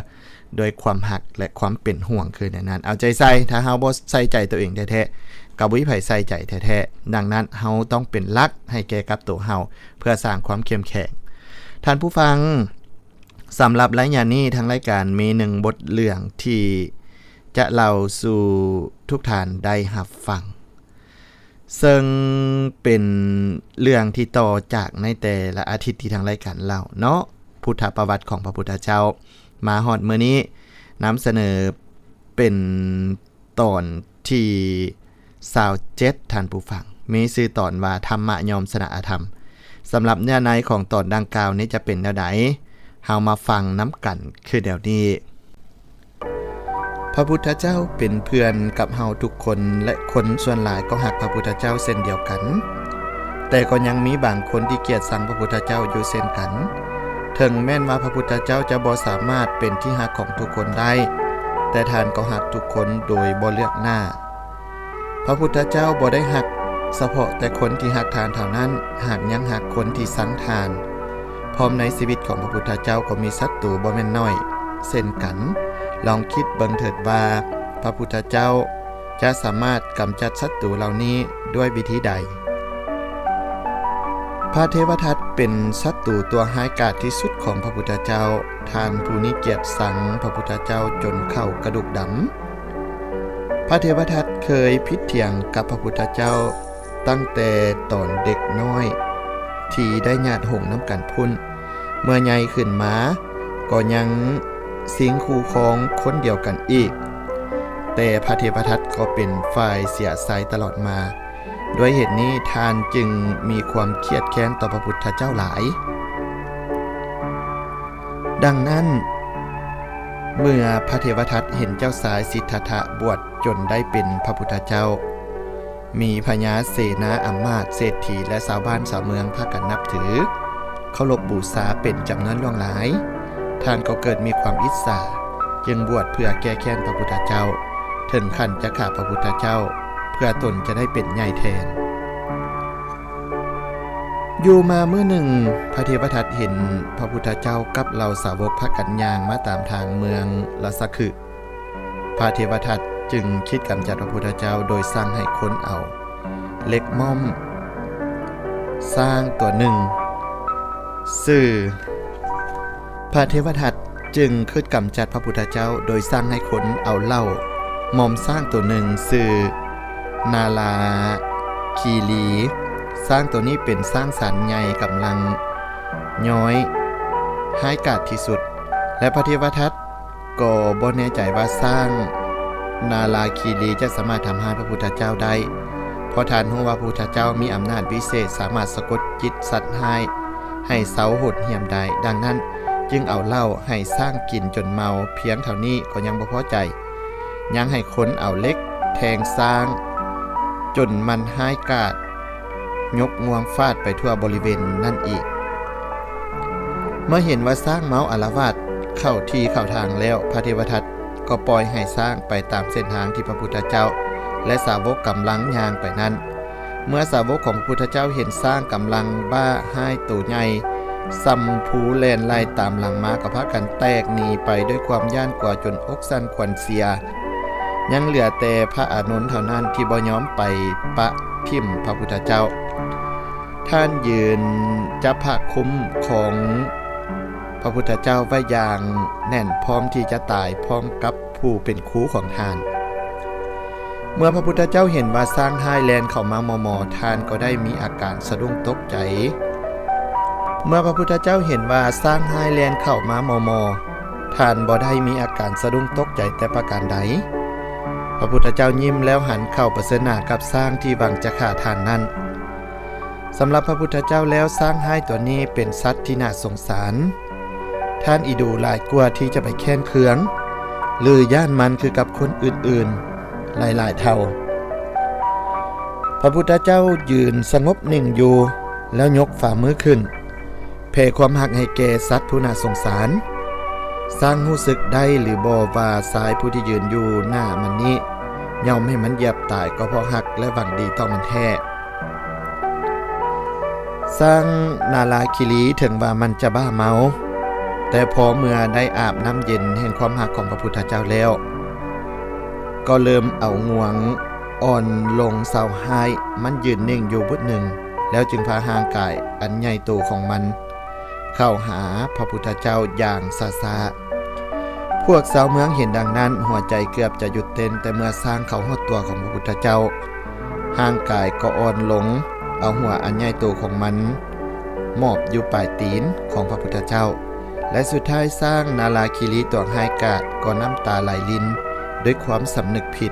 โดยความหักและความเป็นห่วงคือในนั้นเอาใจใส่ถ้าเฮาบ่ใส่ใจตัวเองแท้ๆก็บ่มีไผใส่ใจแท้ๆดังนั้นเฮาต้องเป็นหลักให้แก่กับตัวเฮาเพื่อสร้างความเข้มแข็งท่านผู้ฟังสำหรับรายการนี้ทางรายการมี1บทเรื่องที่จะเล่าสู่ทุกท่านได้รับฟังซึ่งเป็นเรื่องที่ต่อจากในแต่ละอาทิตย์ที่ทางรายการเล่าเนาะพุทธประวัติของพระพุทธเจ้ามาฮอดมื้อนี้นำเสนอเป็นตอนที่27ท่านผู้ฟังมีชื่อตอนว่าธรรมะยอมสนะอธรรมสำหรับเนื้อในของตอนดังกล่าวนี้จะเป็นแนวใดเฮามาฟังน้ำกันคือเดี๋ยวนี้พระพุทธเจ้าเป็นเพื่อนกับเฮาทุกคนและคนส่วนหลายก็หักพระพุทธเจ้าเช่นเดียวกันแต่ก็ยังมีบางคนที่เกลียดชังพระพุทธเจ้าอยู่เช่นกันถึงแม้นว่าพระพุทธเจ้าจะบ่สามารถเป็นที่หักของทุกคนได้แต่ท่านก็หักทุกคนโดยบ่เลือกหน้าพระพุทธเจ้าบ่ได้หักเฉพาะแต่คนที่หักทานเท่านั้นหากยังหักคนที่สังทานพร้อมในชีวิตของพระพุทธเจ้าก็มีศัตรูบ่แม่นน้อยเช่นกัน ลองคิดเบิ่งเถิดว่าพระพุทธเจ้าจะสามารถกำจัดศัตรูเหล่านี้ด้วยวิธีใดพระเทวทัตเป็นศัตรูตัวร้ายกาจที่สุดของพระพุทธเจ้าท่านผู้นี้เกลียดสังพระพุทธเจ้าจนเข้ากระดูกดำพระเทวทัตเคยพิดเถียงกับพระพุทธเจ้าตั้งแต่ตอนเด็กน้อยที่ได้ญาติหงน้ำกันพุ่นเมื่อใหญ่ขึ้นมาก็ยังสิงคู่ครองคนเดียวกันอีกแต่พระเทวทัตก็เป็นฝ่ายเสียสายตลอดมาด้วยเหตุนี้ท่านจึงมีความเครียดแค้นต่อพระพุทธเจ้าหลายดังนั้นเมื่อพระเทวทัตเห็นเจ้าสายสิทธัตถะบวชจนได้เป็นพระพุทธเจ้ามีพญาเสนาอำมาตย์เศรษฐีและชาวบ้านชาวเมืองพากันนับถือเคารพบูชาเป็นจำนวนล่วงหลายท่านก็เกิดมีความอิจฉาจึงบวชเพื่อแก้แค้นพระพุทธเจ้าถึงขั้นจะฆ่าพระพุทธเจ้าเพื่อตนจะได้เป็นใหญ่แทนอยู่มาเมื่อหนึ่งพระเทวทัตเห็นพระพุทธเจ้ากับเหล่าสาวกพากันย่างมาตามทางเมืองลาสกึพระเทวทัตจึงคิดกำจัดพระพุทธเจ้าโดยสร้างให้คนเอาเหล็กม่อมสร้างตัวหนึ่งสื่อพระเทวทัตจึงคิดกำจัดพระพุทธเจ้าโดยสร้างให้คนเอาเหล้าม่อมสร้างตัวหนึ่งสื่อนาลาคีรีสร้างตัวนี้เป็นสร้างสรรค์ใหญ่กำลังย้อยให้กาจที่สุดและพระเทวทัตก็บ่แน่ใจว่าสร้างนาลาคีรีจะสามารถทำให้พระพุทธเจ้าได้เพราะท่านรู้ว่าพระพุทธเจ้ามีอำนาจวิเศษสามารถสะกดจิตสัตว์ให้เซาหดเหี้ยมได้ดังนั้นจึงเอาเหล้าให้สร้างกินจนเมาเพียงเท่านี้ก็ยังบ่พอใจยังให้คนเอาเหล็กแทงสร้างจนมันหายกาดยกงวงฟาดไปทั่วบริเวณนั่นอีกเมื่อเห็นว่าสร้างเมาอาละวาดเข้าที่เข้าทางแล้วพระเทวทัตก็ปล่อยให้สร้างไปตามเส้นทางที่พระพุทธเจ้าและสาวกกำลังย่างไปนั้นเมื่อสาวกของพระพุทธเจ้าเห็นสร้างกำลังบ้าให้ตัวใหญ่ซัมผูแลนไล่ตามหลังมาก็พากันแตกหนีไปด้วยความย่านกว่าจนอกสั่นขวัญเสียยังเหลือแต่พระอานนท์เท่านั้นที่บ่ยอมไปปะพิมพ์พระพุทธเจ้าท่านยืนจับผ้าคลุมของพระพุทธเจ้าไว้อย่างแน่นพร้อมที่จะตายพร้อมกับผู้เป็นครูของท่านเมื่อพระพุทธเจ้าเห็นว่าสร้างห้ายแลนเข้ามามอท่านก็ได้มีอาการสะดุ้งตกใจเมื่อพระพุทธเจ้าเห็นว่าสร้างห้ายแลนเข้ามามอท่านบ่ได้มีอาการสะดุ้งตกใจแต่ประการใดพระพุทธเจ้ายิ้มแล้วหันเข้าประเสริฐหน้ากับสร้างที่หวังจะฆ่าท่านนั้นสำหรับพระพุทธเจ้าแล้วสร้างห้ายตัวนี้เป็นสัตว์ที่น่าสงสารท่านอีดูหลายกว่าที่จะไปแค้นเคืองหรือย่านมันคือกับคนอื่นๆหลายๆเท่าพระพุทธเจ้ายืนสงบนิ่งอยู่แล้วยกฝ่ามือขึ้นแผ่ความหักให้แก่สัตว์ผู้น่าสงสารสร้างรู้สึกได้หรือบ่ว่าสายผู้ที่ยืนอยู่หน้ามันนี้ยอมให้มันเหยียบตายก็เพราะหักและหวังดีต่อมันแท้สร้างนาลาคิรีถึงว่ามันจะบ้าเมาแต่พอเมื่อได้อาบน้ำเย็นแห่งความหักของพระพุทธเจ้าแล้วก็เริ่มเอางวงอ่อนลงเศร้าหายมันยืนนิ่งอยู่บุดหนึ่งแล้วจึงพาห่างกายอันใหญ่โตของมันเข้าหาพระพุทธเจ้าอย่างซาๆพวกชาวเมืองเห็นดังนั้นหัวใจเกือบจะหยุดเต้นแต่เมื่อสร้างเข้าฮอดตัวของพระพุทธเจ้าห่างกายก็อ่อนลงเอาหัวอันใหญ่โตของมันมอบอยู่ปลายตีนของพระพุทธเจ้าและสุดท้ายสร้างนาลาคิรีตัวหายกาดก็น้ำตาไหลลินด้วยความสำนึกผิด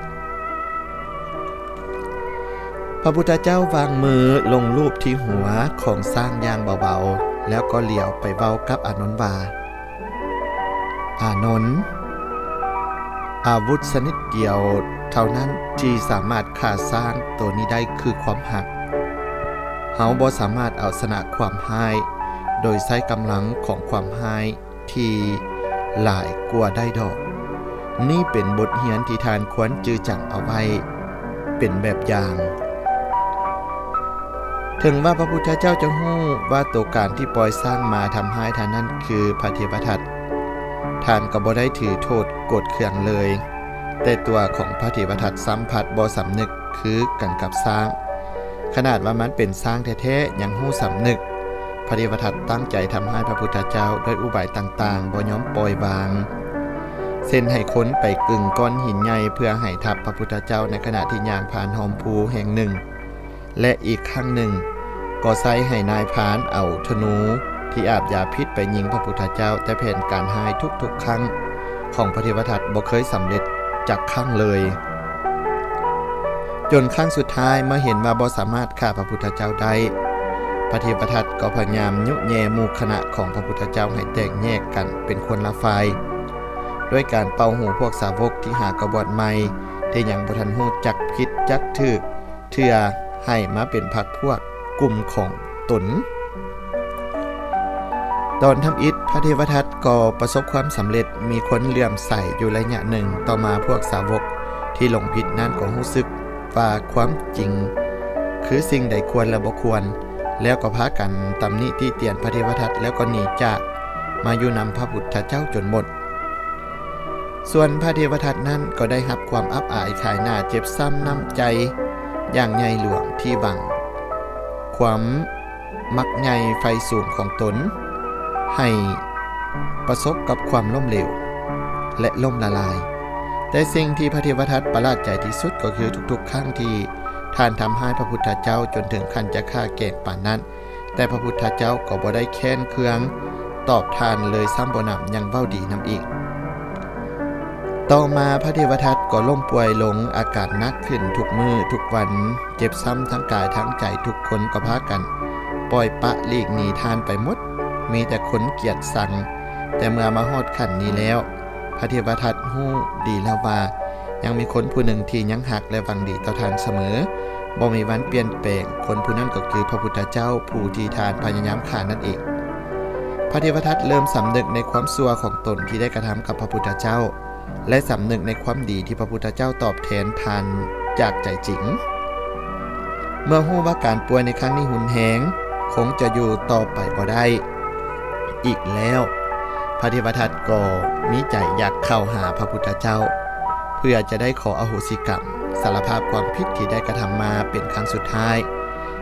พระพุทธเจ้าวางมือลงรูปที่หัวของสร้างอย่างเบาๆแล้วก็เหลียวไปเว้ากับอานนท์ว่าอานนท์อาวุธชนิดเดียวเท่านั้นที่สามารถฆ่าสร้างตัวนี้ได้คือความหักเฮาบ่สามารถเอาชนะความหายโดยใช้กำลังของความหายที่หลายกว่าได้ดอกนี่เป็นบทเรียนที่ทานควรจือจังเอาไว้เป็นแบบอย่างถึงว่าพระพุทธเจ้าจะฮู้ว่าตัวการที่ปล่อยสร้างมาทำให้ท่านนั้นคือพระเทวทัต ท่านก็บ่ได้ถือโทษโกรธเคืองเลย แต่ตัวของพระเทวทัตสัมผัสบ่สำนึกคือกันกับสร้างขนาดว่ามันเป็นสร้างแท้ๆยังฮู้สำนึกพระเทวทัตตั้งใจทำให้พระพุทธเจ้าด้วยอุบายต่างๆบ่ยอมปล่อยวางเส้นให้ค้นไปกึ่งก้อนหินใหญ่เพื่อให้ทับพระพุทธเจ้าในขณะที่ย่างผ่านหอมภูแห่งหนึ่งและอีกครั้งหนึ่งก็ใช้ให้นายพรานเอาธนูที่อาบยาพิษไปยิงพระพุทธเจ้าแต่แผนการหายทุกๆครั้งของพระเทวทัตบ่เคยสำเร็จจากครั้งเลยจนครั้งสุดท้ายเมื่อเห็นว่าบ่สามารถฆ่าพระพุทธเจ้าได้พระเทวทัตก็พยายามยุแย่หมู่คณะของพระพุทธเจ้าให้แตกแยกกันเป็นคนละฝ่ายด้วยการเป่าหูพวกสาวกที่หากบฏใหม่ที่ยังบ่ทันฮู้จักผิดจักถูกเทื่อให้มาเป็นพรรคพวกกลุ่มของตนตอนทำอิฐพระเทวทัตก็ประสบความสำเร็จมีคนเลื่อมใสอยู่ระยะหนึ่งต่อมาพวกสาวกที่หลงผิดนั้นก็รู้สึกว่าความจริงคือสิ่งใดควรและบ่ควรแล้วก็พากันตำหนิที่เตียนพระเทวทัตแล้วก็หนีจากมาอยู่นำพระพุทธเจ้าจนหมดส่วนพระเทวทัตนั้นก็ได้รับความอับอายขายหน้าเจ็บซ้ำน้ำใจอย่างใหญ่หลวงที่บังความมักใหญ่ไฟสูงของตนให้ประสบกับความล้มเหลวและล่มละลายแต่สิ่งที่พระเทวทัตประหลาดใจที่สุดก็คือทุกๆครั้งที่ท่านทำให้พระพุทธเจ้าจนถึงขั้นจะฆ่าแกล้งป่านนั้นแต่พระพุทธเจ้าก็บ่ได้แค้นเคืองตอบทานเลยซ้ำบ่นำยังเว้าดีนำอีกต่อมาพระเทวทัตก็ล้มป่วยลงอาการหนักขึ้นทุกมื้อทุกวันเจ็บซ้ำทั้งกายทั้งใจทุกคนก็พากันปล่อยปะหลีกหนีท่านไปหมดมีแต่คนเกลียดสังแต่เมื่อมาฮอดขั้นนี้แล้วพระเทวทัตฮู้ดีแล้วว่ายังมีคนผู้หนึ่งที่ยังหักและหวังดีต่อท่านเสมอบ่มีวันเปลี่ยนแปลงคนผู้นั้นก็คือพระพุทธเจ้าผู้ที่ท่านพยายามฆ่านั่นเองพระเทวทัตเริ่มสำนึกในความชั่วของตนที่ได้กระทำกับพระพุทธเจ้าและสำนึกในความดีที่พระพุทธเจ้าตอบแทนทานจากใจจริงเมื่อฮู้ว่าการป่วยในครั้งนี้หุนแหงคงจะอยู่ต่อไปบ่ได้อีกแล้วพระเทวทัตก็มีใจอยากเข้าหาพระพุทธเจ้าเพื่อจะได้ขออโหสิกรรมสารภาพความผิดที่ได้กระทำมาเป็นครั้งสุดท้าย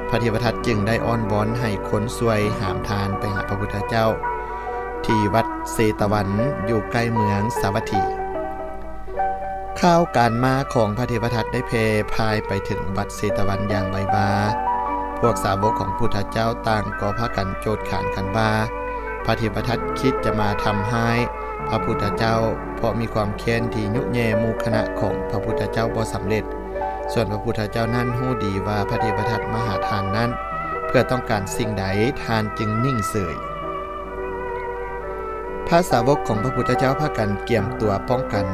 พระเทวทัตจึงได้อ้อนวอนให้คนช่วยหามทานไปหาพระพุทธเจ้าที่วัดเสตวันอยู่ใกล้เมืองสาวัตถีข่าวการมาของพระเทวทัตได้แพร่พายไปถึงวัดเสตวันอย่างไววาพวกสาวกของพุทธเจ้าต่างก็พากันโจทย์ขานกันว่าพระเทวทัตคิดจะมาทำให้พระพุทธเจ้าเพราะมีความแค้นที่ยุแย่หมู่คณะของพระพุทธเจ้าบ่สำเร็จส่วนพระพุทธเจ้านั้นรู้ดีว่าพระเทวทัตมาหาทานนั้นเพื่อต้องการสิ่งใดทานจึงนิ่งเฉยพระสาวกของพระพุทธเจ้าพากันเตรียมตัวป้องกัน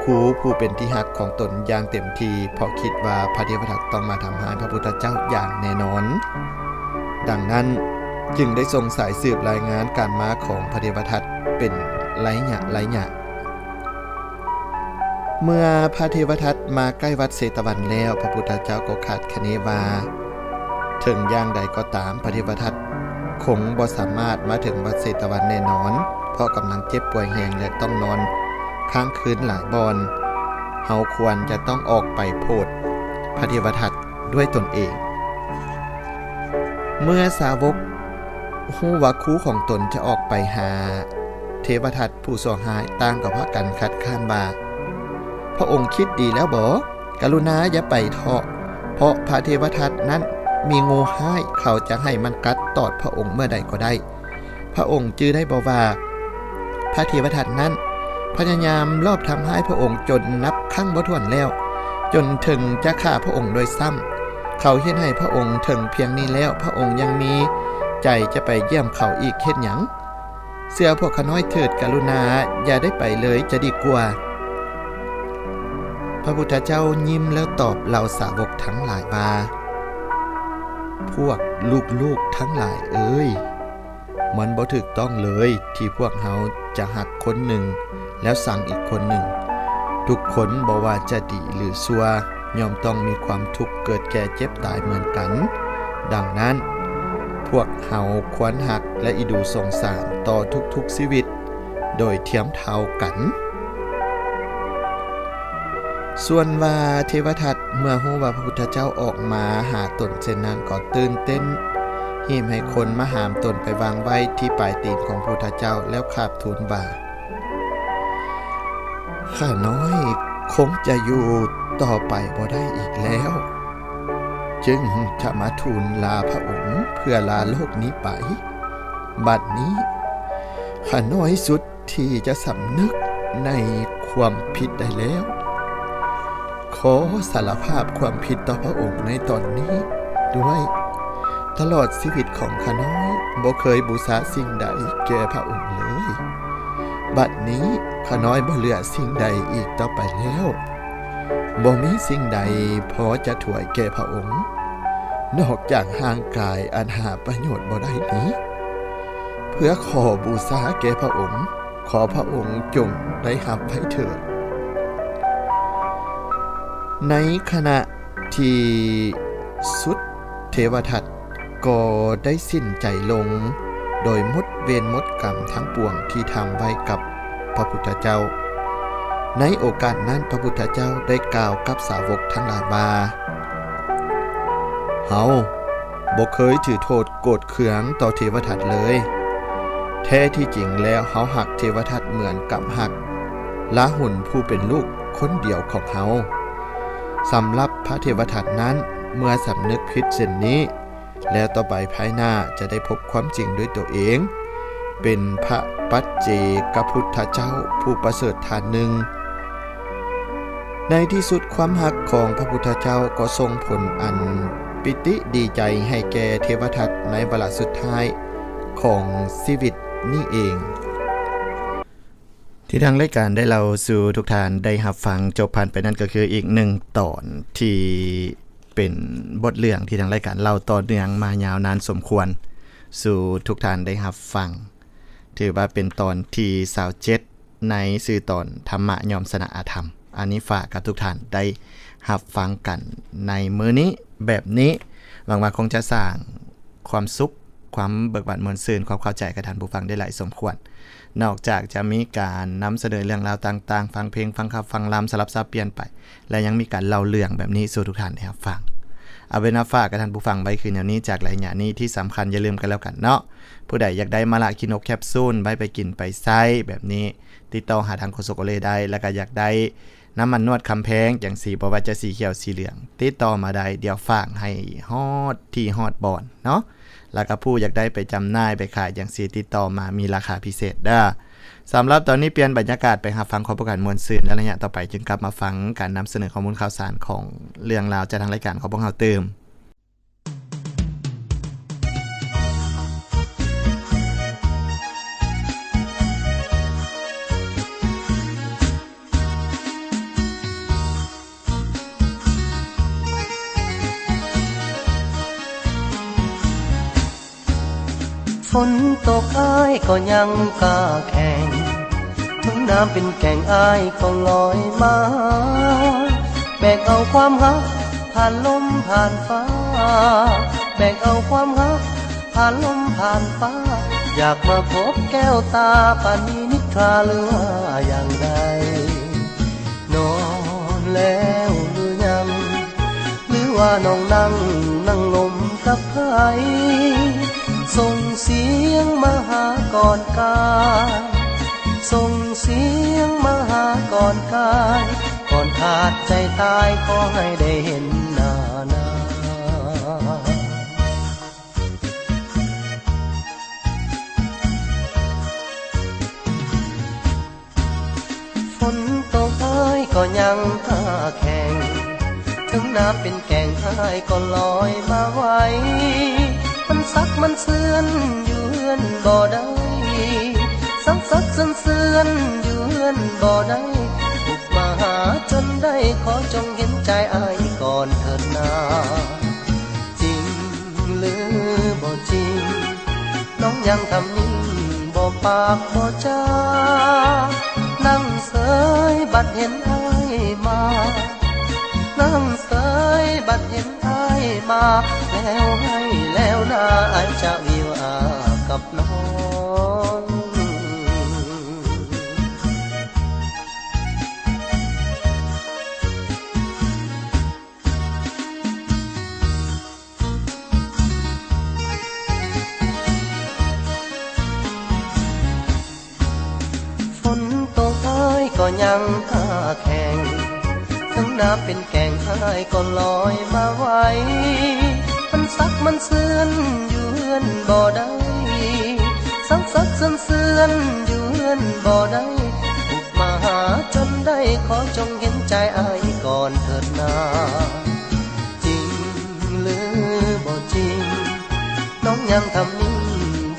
ครูผู้เป็นที่ฮักของตนอย่างเต็มทีเพราะคิดว่าพระเทวทัตต้องมาทำให้พระพุทธเจ้าอย่างแน่นอนดังนั้นจึงได้ส่งสายสืบรายงานการมาของพระเทวทัตเป็นไล่หยะเมื่อพระเทวทัตมาใกล้วัดเสตวันแล้วพระพุทธเจ้าก็คาดคะเนว่าถึงอย่างใดก็ตามพระเทวทัตคงบ่สามารถมาถึงวัดเสตวันแน่นอนเพราะกำลังเจ็บป่วยแห้งและต้องนอนค้างคืนหลายบอนเฮาควรจะต้องออกไปโพดพระเทวทัตด้วยตนเองเมื่อสาวกฮู้ว่าคู่ของตนจะออกไปหาเทวทัตผู้สหายต่างกับพากันคัดค้านว่าพระองค์คิดดีแล้วบ่กรุณาอย่าไปเถาะเพราะพระเทวทัตนั้นมีงูห้ายเขาจะให้มันกัดตอดพระองค์เมื่อใดก็ได้พระองค์จื้อได้บ่ว่าพระเทวทัตนั้นพยายามลอบทำให้พระองค์จนนับครั้งบ่ถ้วนแล้วจนถึงจะฆ่าพระองค์โดยซ้ำเขาเฮ็ดให้พระองค์ถึงเพียงนี้แล้วพระองค์ยังมีใจจะไปเยี่ยมเขาอีกเฮ็ดหยังเสื้อพวกขน้อยเถิดกรุณาอย่าได้ไปเลยจะดีกว่าพระพุทธเจ้ายิ้มแล้วตอบเหล่าสาวกทั้งหลายว่าพวกลูกๆทั้งหลายเอ้ยมันบ่ถูกต้องเลยที่พวกเฮาจะหักคนหนึ่งแล้วสั่งอีกคนหนึ่งทุกคนบ่ว่าจะดีหรือชั่วย่อมต้องมีความทุกข์เกิดแก่เจ็บตายเหมือนกันดังนั้นพวกเฮาควรหักและอิดูสงสารต่อทุกๆชีวิต โดยเทียมเท่ากันส่วนว่าเทวทัตเมื่อฮู้ว่าพระพุทธเจ้าออกมาหาตนเช่นนั้นก็ตื่นเต้นหิมให้คนมาหามตนไปวางไว้ที่ปลายตีนของพระพุทธเจ้าแล้วคาบทูลว่าข้าน้อยคงจะอยู่ต่อไปบ่ได้อีกแล้วจึงจะมาทูลลาพระองค์เพื่อลาโลกนี้ไปบัดนี้ข้าน้อยสุดที่จะสำนึกในความผิดได้แล้วขอสารภาพความผิดต่อพระองค์ในตอนนี้ด้วยตลอดชีวิตของข้าน้อยบ่เคยบูชาสิ่งใดแก่พระองค์เลยบัดนี้ข้าน้อยบ่เหลือสิ่งใดอีกต่อไปแล้วบ่มีสิ่งใดพอจะถวายแก่พระองค์นอกจากห่างกายอันหาประโยชน์บ่ได้นี้เพื่อขอบูชาแก่พระองค์ขอพระองค์จงได้รับไว้เถิดในขณะที่สุดเทวทัตก็ได้สิ้นใจลงโดยหมดเวรหมดกรรมทั้งปวงที่ทำไว้กับพระพุทธเจ้าในโอกาสนั้นพระพุทธเจ้าได้กล่าวกับสาวกทั้งหลายว่าเฮาบ่เคยถือโทษโกรธเคืองต่อเทวทัตเลยแท้ที่จริงแล้วเฮาหักเทวทัตเหมือนกับหักลาหุนผู้เป็นลูกคนเดียวของเฮาสำหรับพระเทวทัตนั้นเมื่อสำนึกผิดเช่นนี้แล้วต่อไปภายหน้าจะได้พบความจริงด้วยตัวเองเป็นพระปัจเจกพุทธเจ้าผู้ประเสริฐฐานหนึ่งในที่สุดความหักของพระพุทธเจ้าก็ส่งผลอันปิติดีใจให้แก่เทวทัตในวาระสุดท้ายของชีวิตนี่เองที่ทางรายการได้เราสู่ทุกท่านได้รับฟังจบผ่านไปนั่นก็คืออีกหนึ่งตอนที่เป็นบทเรื่องที่ทางรายการเล่าต่อเนื่องมายาวนานสมควรสู่ทุกท่านได้รับฟังถือว่าเป็นตอนที่27ในสื่อตอนธรรมะยอมสนะอาธรรมอันนี้ฝากกับทุกท่านได้รับฟังกันในมื้อนี้แบบนี้หวังว่าคงจะสร้างความสุขความเบิกบานมวลซื่นความเข้าใจกับท่านผู้ฟังได้หลายสมควรนอกจากจะมีการนำเสนอเรื่องราวต่างๆฟังเพลงฟังข่าวฟังรำสลับซับเปลี่ยนไปและยังมีการเล่าเรื่องแบบนี้สู่ทุกท่านได้รับฟังเอาเป็นว่าฝากกับท่านผู้ฟังไว้คืนแนวนี้จากหลายอย่างนี้ที่สำคัญอย่าลืมกันแล้วกันเนาะผู้ใดอยากได้มะละกินกแคปซูลไว้ไปกินไปไส้แบบนี้ติดต่อหาทางโคโซโกเลได้แล้วก็อยากได้น้ำมันนวดคำแพงอย่างสีบ่ว่าจะสีเขียวสีเหลืองติดต่อมาได้เดี๋ยวฝากให้ฮอดที่ฮอดบอนเนาะแล้วก็ผู้อยากได้ไปจำหน่ายไปขายอย่างสีติดต่อมามีราคาพิเศษเด้อสำหรับตอนนี้เปลี่ยนบรรยากาศไปหาฟังข้อประกาศมวลซื่นและระยะต่อไปจึงกลับมาฟังการนำเสนอข้อมูลข่าวสารของเรื่องราวจากทางรายการของพวกเราเติมฝนตกอ้ายก็ยังกล้าแข่งถึงน้ำเป็นแก่งอ้ายก็ลอยมาแบกเอาความรักผ่านลมผ่านฟ้าแบกเอาความรักผ่านลมผ่านฟ้าอยากมาพบแก้วตาปานนี้นิทราหรือว่าอย่างไรนอนแล้วหรือยังหรือว่าน้องนั่งลมกับไผส่งเสียงมาหาก่อนกายส่งเสียงมาหาก่อนกายก่อนขาดใจตายขอให้ได้เห็นหน้าฝนตกอ้ายก็ยังท่าแข่งถึงน้ำเป็นแก่งอ้ายก็ลอยมาไว้มันซักมันเสื่อนอยู่เฮือนบ่ได้ซักเสื่อนอยู่เฮือนบ่ได้บุกมาหาจนได้ขอจงเห็นใจอ้ายก่อนเถิดนาจริงหรือบ่จริงน้องยังทำนิ่งบ่ปากบ่จานั่งเสยบัดเห็นอ้ายมานั่งเสยบัดเห็นอ้ายมาแล้วให้แล้วนาอ้ายจะวิวากับน้อง ก็ยังกล้าแข่งถึงน้ำเป็นแก่งอ้ายก็ลอยมาไหวมันซักมันเสื่อนอยู่เฮือนบ่ได้ซักเสื่อนอยู่เฮือนบ่ได้บุกมาหาจนได้ขอจงเห็นใจอ้ายก่อนเถิดนาจริงหรือบ่จริงน้องยังทำนิ่ง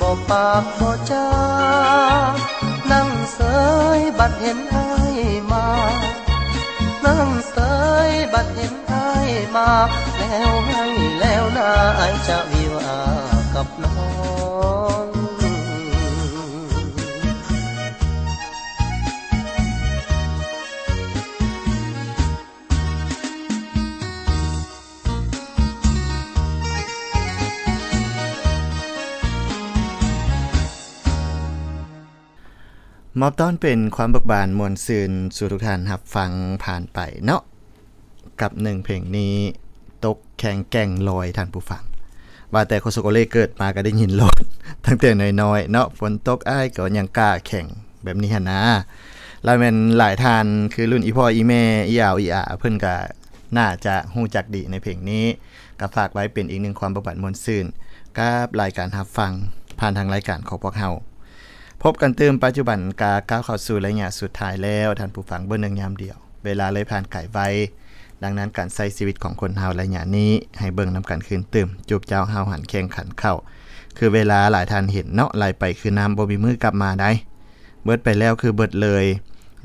บ่ปากบ่จานั่งเสยบัดเห็นอ้ายมานั่งเสยบัดเห็นอ้ายมาแล้วให้แล้วนาอ้ายจะวิวากับน้องมอบต้อนเป็นความเบิกบานมวลซืนสู่ทุกท่านรับฟังผ่านไปเนาะกับหนึ่งเพลงนี้ตกแข่งแก่งลอยท่านผู้ฟังว่าแต่โคโซโกเล่เกิดมาก็ได้ยินโลดตั้งแต่น้อยๆเนาะฝนตกอ้ายก็ยังกล้าแข่งแบบนี้หั่นนะแล้วแม่นหลายท่านคือรุ่นอีพ่ออีแม่อีอาวอีอาเพิ่นก็น่าจะฮู้จักดีในเพลงนี้ก็ฝากไว้เป็นอีกหนึ่งความเบิกบานมวลซืนกับรายการรับฟังผ่านทางรายการของพวกเฮาพบกันเติมปัจจุบันกาก้าวเข้าสู่ระยะสุดท้ายแล้วท่านผู้ฟังเบิ่ง1ยามเดียวเวลาเลยผ่านไกลไวดังนั้นการใช้ชีวิตของคนเฮาระยะนี้ให้เบิ่งนำกันคืนเติมจูบเจ้าเฮาหันแข่งขันเข้าคือเวลาหลายท่านเห็นเนาะไหลไปคือน้ำบ่มีมือกลับมาได้เบิดไปแล้วคือเบิดเลย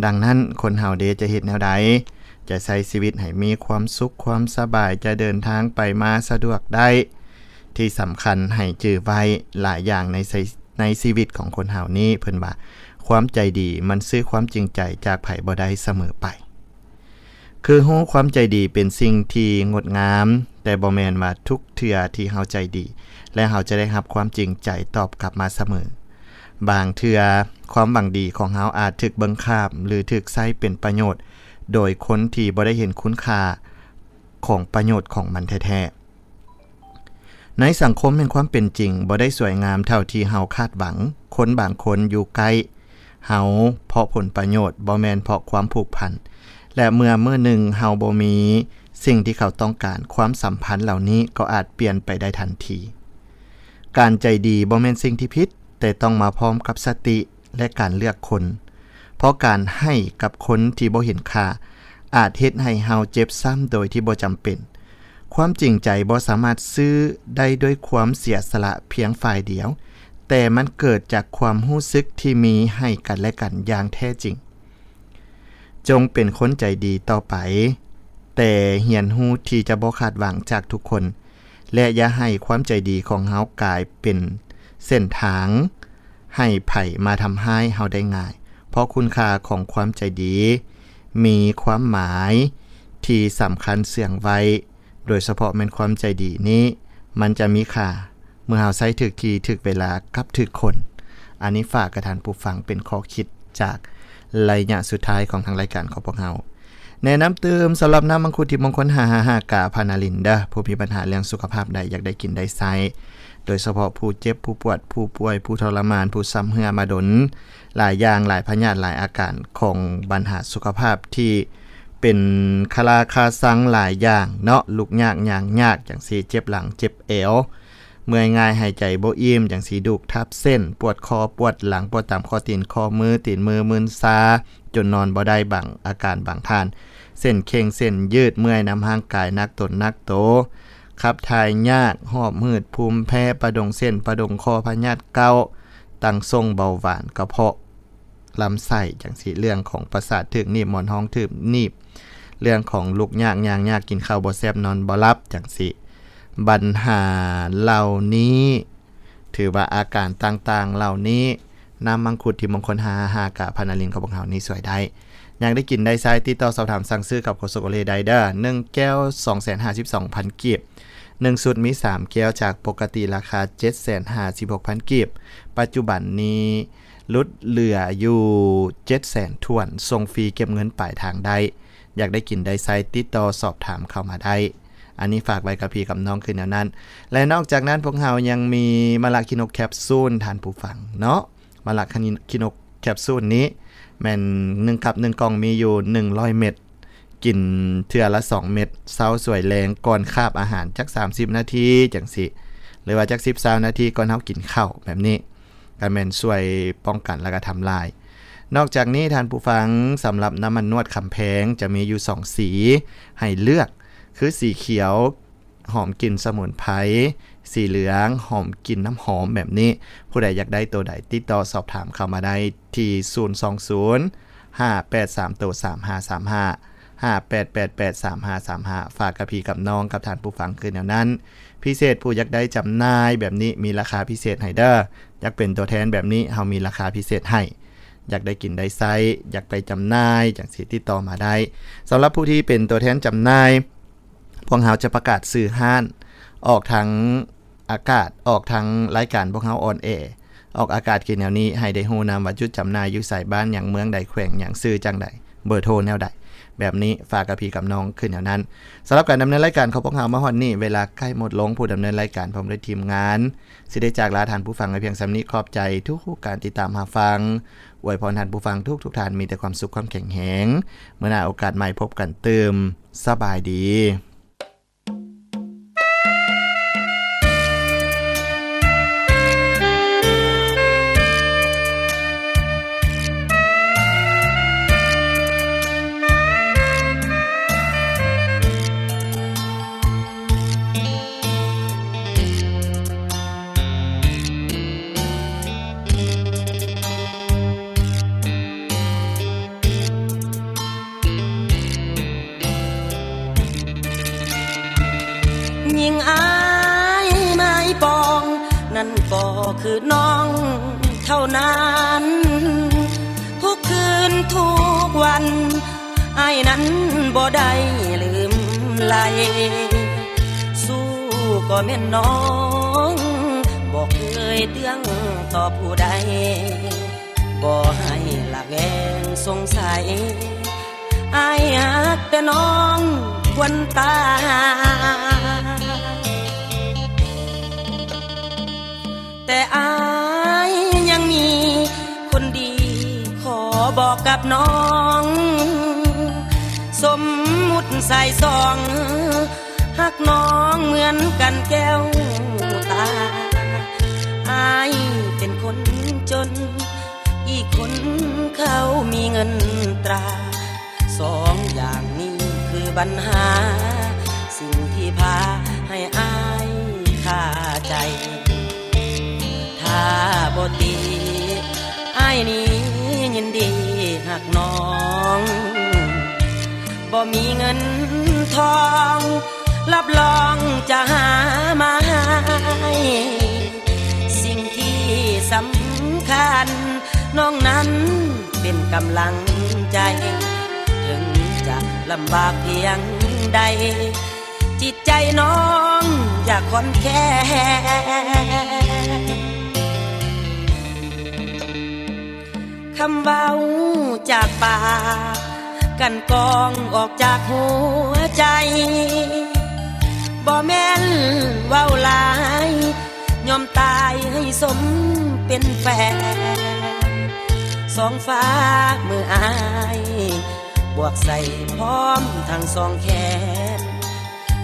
ดังนั้นคนเฮาเดจะเฮ็ดแนวใดจะใช้ชีวิตให้มีความสุขความสบายจะเดินทางไปมาสะดวกได้ที่สำคัญให้จื้อไว้หลายอย่างในชีวิตของคนเฮานี้เพิ่นว่าความใจดีมันซื้อความจริงใจจากไผบ่ได้เสมอไปคือฮู้ความใจดีเป็นสิ่งที่งดงามแต่บ่แม่นว่าทุกเทื่อที่เฮาใจดีและเฮาจะได้รับความจริงใจตอบกลับมาเสมอบางเทื่อความหวังดีของเฮาอาจถูกเบิ่งข้ามหรือถูกใช้เป็นประโยชน์โดยคนที่บ่ได้เห็นคุณค่าของประโยชน์ของมันแท้ในสังคมแห่งความเป็นจริงบ่ได้สวยงามเท่าที่เฮาคาดหวังคนบางคนอยู่ใกล้เฮาเพราะผลประโยชน์บ่แม่นเพราะความผูกพันและเมื่อหนึ่งเฮาบ่มีสิ่งที่เขาต้องการความสัมพันธ์เหล่านี้ก็อาจเปลี่ยนไปได้ทันทีการใจดีบ่แม่นสิ่งที่ผิดแต่ต้องมาพร้อมกับสติและการเลือกคนเพราะการให้กับคนที่บ่เห็นค่าอาจเฮ็ดให้เฮาเจ็บซ้ำโดยที่บ่จำเป็นความจริงใจบ่สามารถซื้อได้ด้วยความเสียสละเพียงฝ่ายเดียวแต่มันเกิดจากความรู้สึกที่มีให้กันและกันอย่างแท้จริงจงเป็นคนใจดีต่อไปแต่เหียนฮู้ที่จะบ่คาดหวังจากทุกคนและอย่าให้ความใจดีของเฮากลายเป็นเส้นทางให้ไผมาทำให้เฮาได้ง่ายเพราะคุณค่าของความใจดีมีความหมายที่สำคัญเสื่องไว้โดยเฉพาะแม่นความใจดีนี้มันจะมีค่าเมื่อเฮาใช้ถูกที่ถูกเวลากับถูกคนอันนี้ฝากกับท่านผู้ฟังเป็นข้อคิดจากระยะสุดท้ายของทางรายการของพวกเฮาแนะนำเติมสำหรับน้ำมังคุดที่มงคล555กาพานาลินเด้อผู้มีปัญหาเรื่องสุขภาพใดอยากได้กินได้ใช้โดยเฉพาะผู้เจ็บผู้ปวดผู้ป่วยผู้ทรมานผู้ซ้ำเหือมาดนหลายอย่างหลายพยาธิหลายอาการของปัญหาสุขภาพที่เป็นคาราคาซังหลายอย่างเนาะลุกยากย่างยากจังซี่เจ็บหลังเจ็บเอวเมื่อยง่ายหายใจบ่อิ่มจังซี่ดุกทับเส้นปวดคอปวดหลังปวดตามข้อตีนข้อมือตีนมือมึนซาจนนอนบ่ได้บางอาการบางท่านเส้นเข่งเส้นยืดเมื่อยน้ำห่างกายนักตนนักโตขับถ่ายยากหอบหืดภูมิแพ้ประดงเส้นประดงคอพยาธิเกาตั้งทรงเบาหวานกระเพาะลำไส้จังซี่เรื่องของประสาทถึกนีบหมอนห้องถึกนีบเรื่องของลุกยากย่างยากกินข้าวบ่แซ่บนอนบ่หลับจังซี่ปัญหาเหล่านี้ถือว่าอาการต่างๆเหล่านี้น้ำมังคุดที่มงคล555กะพานาลินของพวกเฮานี่สวยได้อยากได้กินได้ใช้ติดต่อสอบถามสั่งซื้อกับโคโซโกเลไดเดอร์1แก้ว 252,000 กีบ1ชุดมี3แก้วจากปกติราคา 756,000 กีบปัจจุบันนี้ลดเหลืออยู่ 700,000 ถ้วนส่งฟรีเก็บเงินปลายทางได้อยากได้กินได้ใช้ติดต่อสอบถามเข้ามาได้อันนี้ฝากไว้กับพี่กับน้องคือแนวนั้นและนอกจากนั้นพวกเรายังมีมะละคิโนแคปซูลทานผู้ฟังเนาะมะละคิโนแคปซูลนี้ แม่น1คับ1กล่องมีอยู่100เม็ดกินเทื่อละ2เม็ดเช้าสวยแรงก่อนคาบอาหารจัก30นาทีจังซี่หรือว่าจัก10-20นาทีก่อนเฮากินข้าวแบบนี้ก็แม่นช่วยป้องกันแล้วก็ทำลายนอกจากนี้ท่านผู้ฟังสำหรับน้ำมันนวดคำแพงจะมีอยู่2สีให้เลือกคือสีเขียวหอมกลิ่นสมุนไพรสีเหลืองหอมกลิ่นน้ำหอมแบบนี้ผู้ใดอยากได้ตัวใดติดต่อสอบถามเข้ามาได้ที่020 583 3535 58883535ฝากกับพี่กับน้องกับท่านผู้ฟังคือแนวนั้นพิเศษผู้อยากได้จำหน่ายแบบนี้มีราคาพิเศษให้เด้ออยากเป็นตัวแทนแบบนี้เฮามีราคาพิเศษให้อยากได้กินได้ไซอยากไปจำหน่ายจังสิติดต่อมาได้สำหรับผู้ที่เป็นตัวแทนจำหน่ายพวกเฮาจะประกาศซื้อห้านออกทางอากาศออกทางรายการพวกเฮาออนแอร์ออกอากาศคือแนวนี้ให้ได้ฮู้นำว่าจุดจำหน่ายอยู่ไสบ้านอย่างเมืองใดแขวงอย่างซื้อจังใดเบอร์โทรแนวใดแบบนี้ฝากกับพี่กับน้องขึ้นแนวนั้นสำหรับการดำเนินรายการของพวกเฮามาฮอดนี่เวลาใกล้หมดลงผู้ดำเนินรายการพร้อมด้วยทีมงานสิได้จากลาท่านผู้ฟังในเพียงสำนี้ขอบใจทุกการติดตามรับฟังอวยพรท่านผู้ฟังทุกท่านมีแต่ความสุขความแข็งแรงเมื่อหน้าโอกาสใหม่พบกันเติมสบายดียิ่งอายไม้ปองนั่นก็คือน้องเท่านั้นทุกคืนทุกวันอายนั้นบ่ได้ลืมไหลสู้ก็แม่นน้องบ่เคยเตื้องต่อผู้ใดบ่ให้ละแวงสงสัยอายฮักแต่น้องควรตาแต่อายยังมีคนดีขอบอกกับน้องสมมุติใส่ซองฮักน้องเหมือนกันแก้วตาอายเป็นคนจนอีกคนเขามีเงินตราสองอย่างนี้คือปัญหาสิ่งที่พาให้อายขาดใจถ้าบ่ตีอ้ายนี้ยินดีหักน้องบ่มีเงินทองรับรองจะหามาให้สิ่งที่สำคัญน้องนั้นเป็นกำลังใจถึงจะลำบากเพียงใดจิตใจน้องอยากค่อนแค่คำเบาจากปากกันกองออกจากหัวใจบ่แม่นเว้าหลายยอมตายให้สมเป็นแฟนสองฟ้ามืออายบวกใส่พร้อมทั้งสองแขน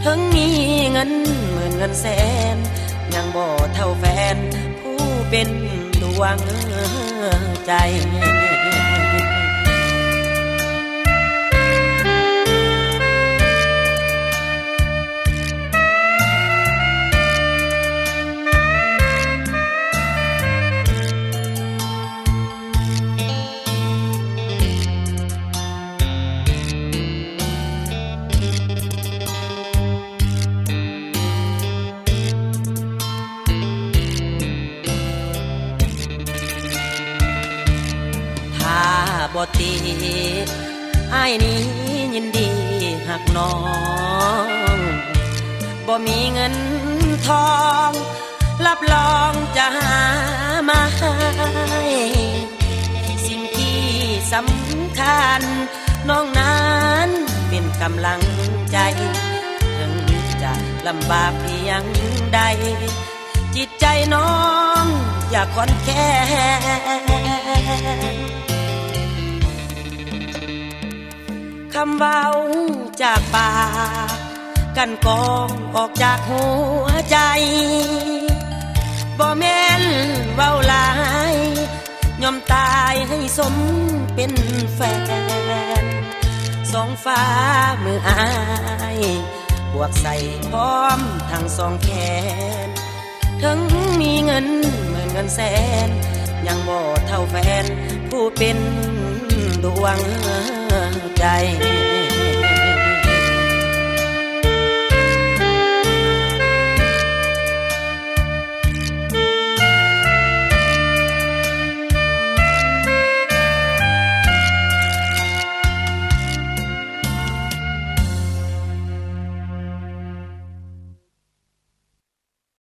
ถึงมีเงินหมื่นเงินแสนยังบ่เท่าแฟนผู้เป็นดวงใจ บ่ตีอ้ายนี้ยินดีหักน้องบ่มีเงินทองรับรองจะหามาให้สิ่งที่สำคัญน้องนั้นเป็นกำลังใจถึงจะลำบากเพียงใดจิตใจน้องอย่าค่อนแค้น ำเว้าจากปากกันกองออกจากหัวใจบ่แม่นเว้าหลายยอมตายให้สมเป็นแฟนสองฟ้ามืออายบวกใส่พร้อมทั้งสองแขนถึงมีเงินหมื่นเงินแสนยังบ่เท่าแฟนผู้เป็นดวงใจ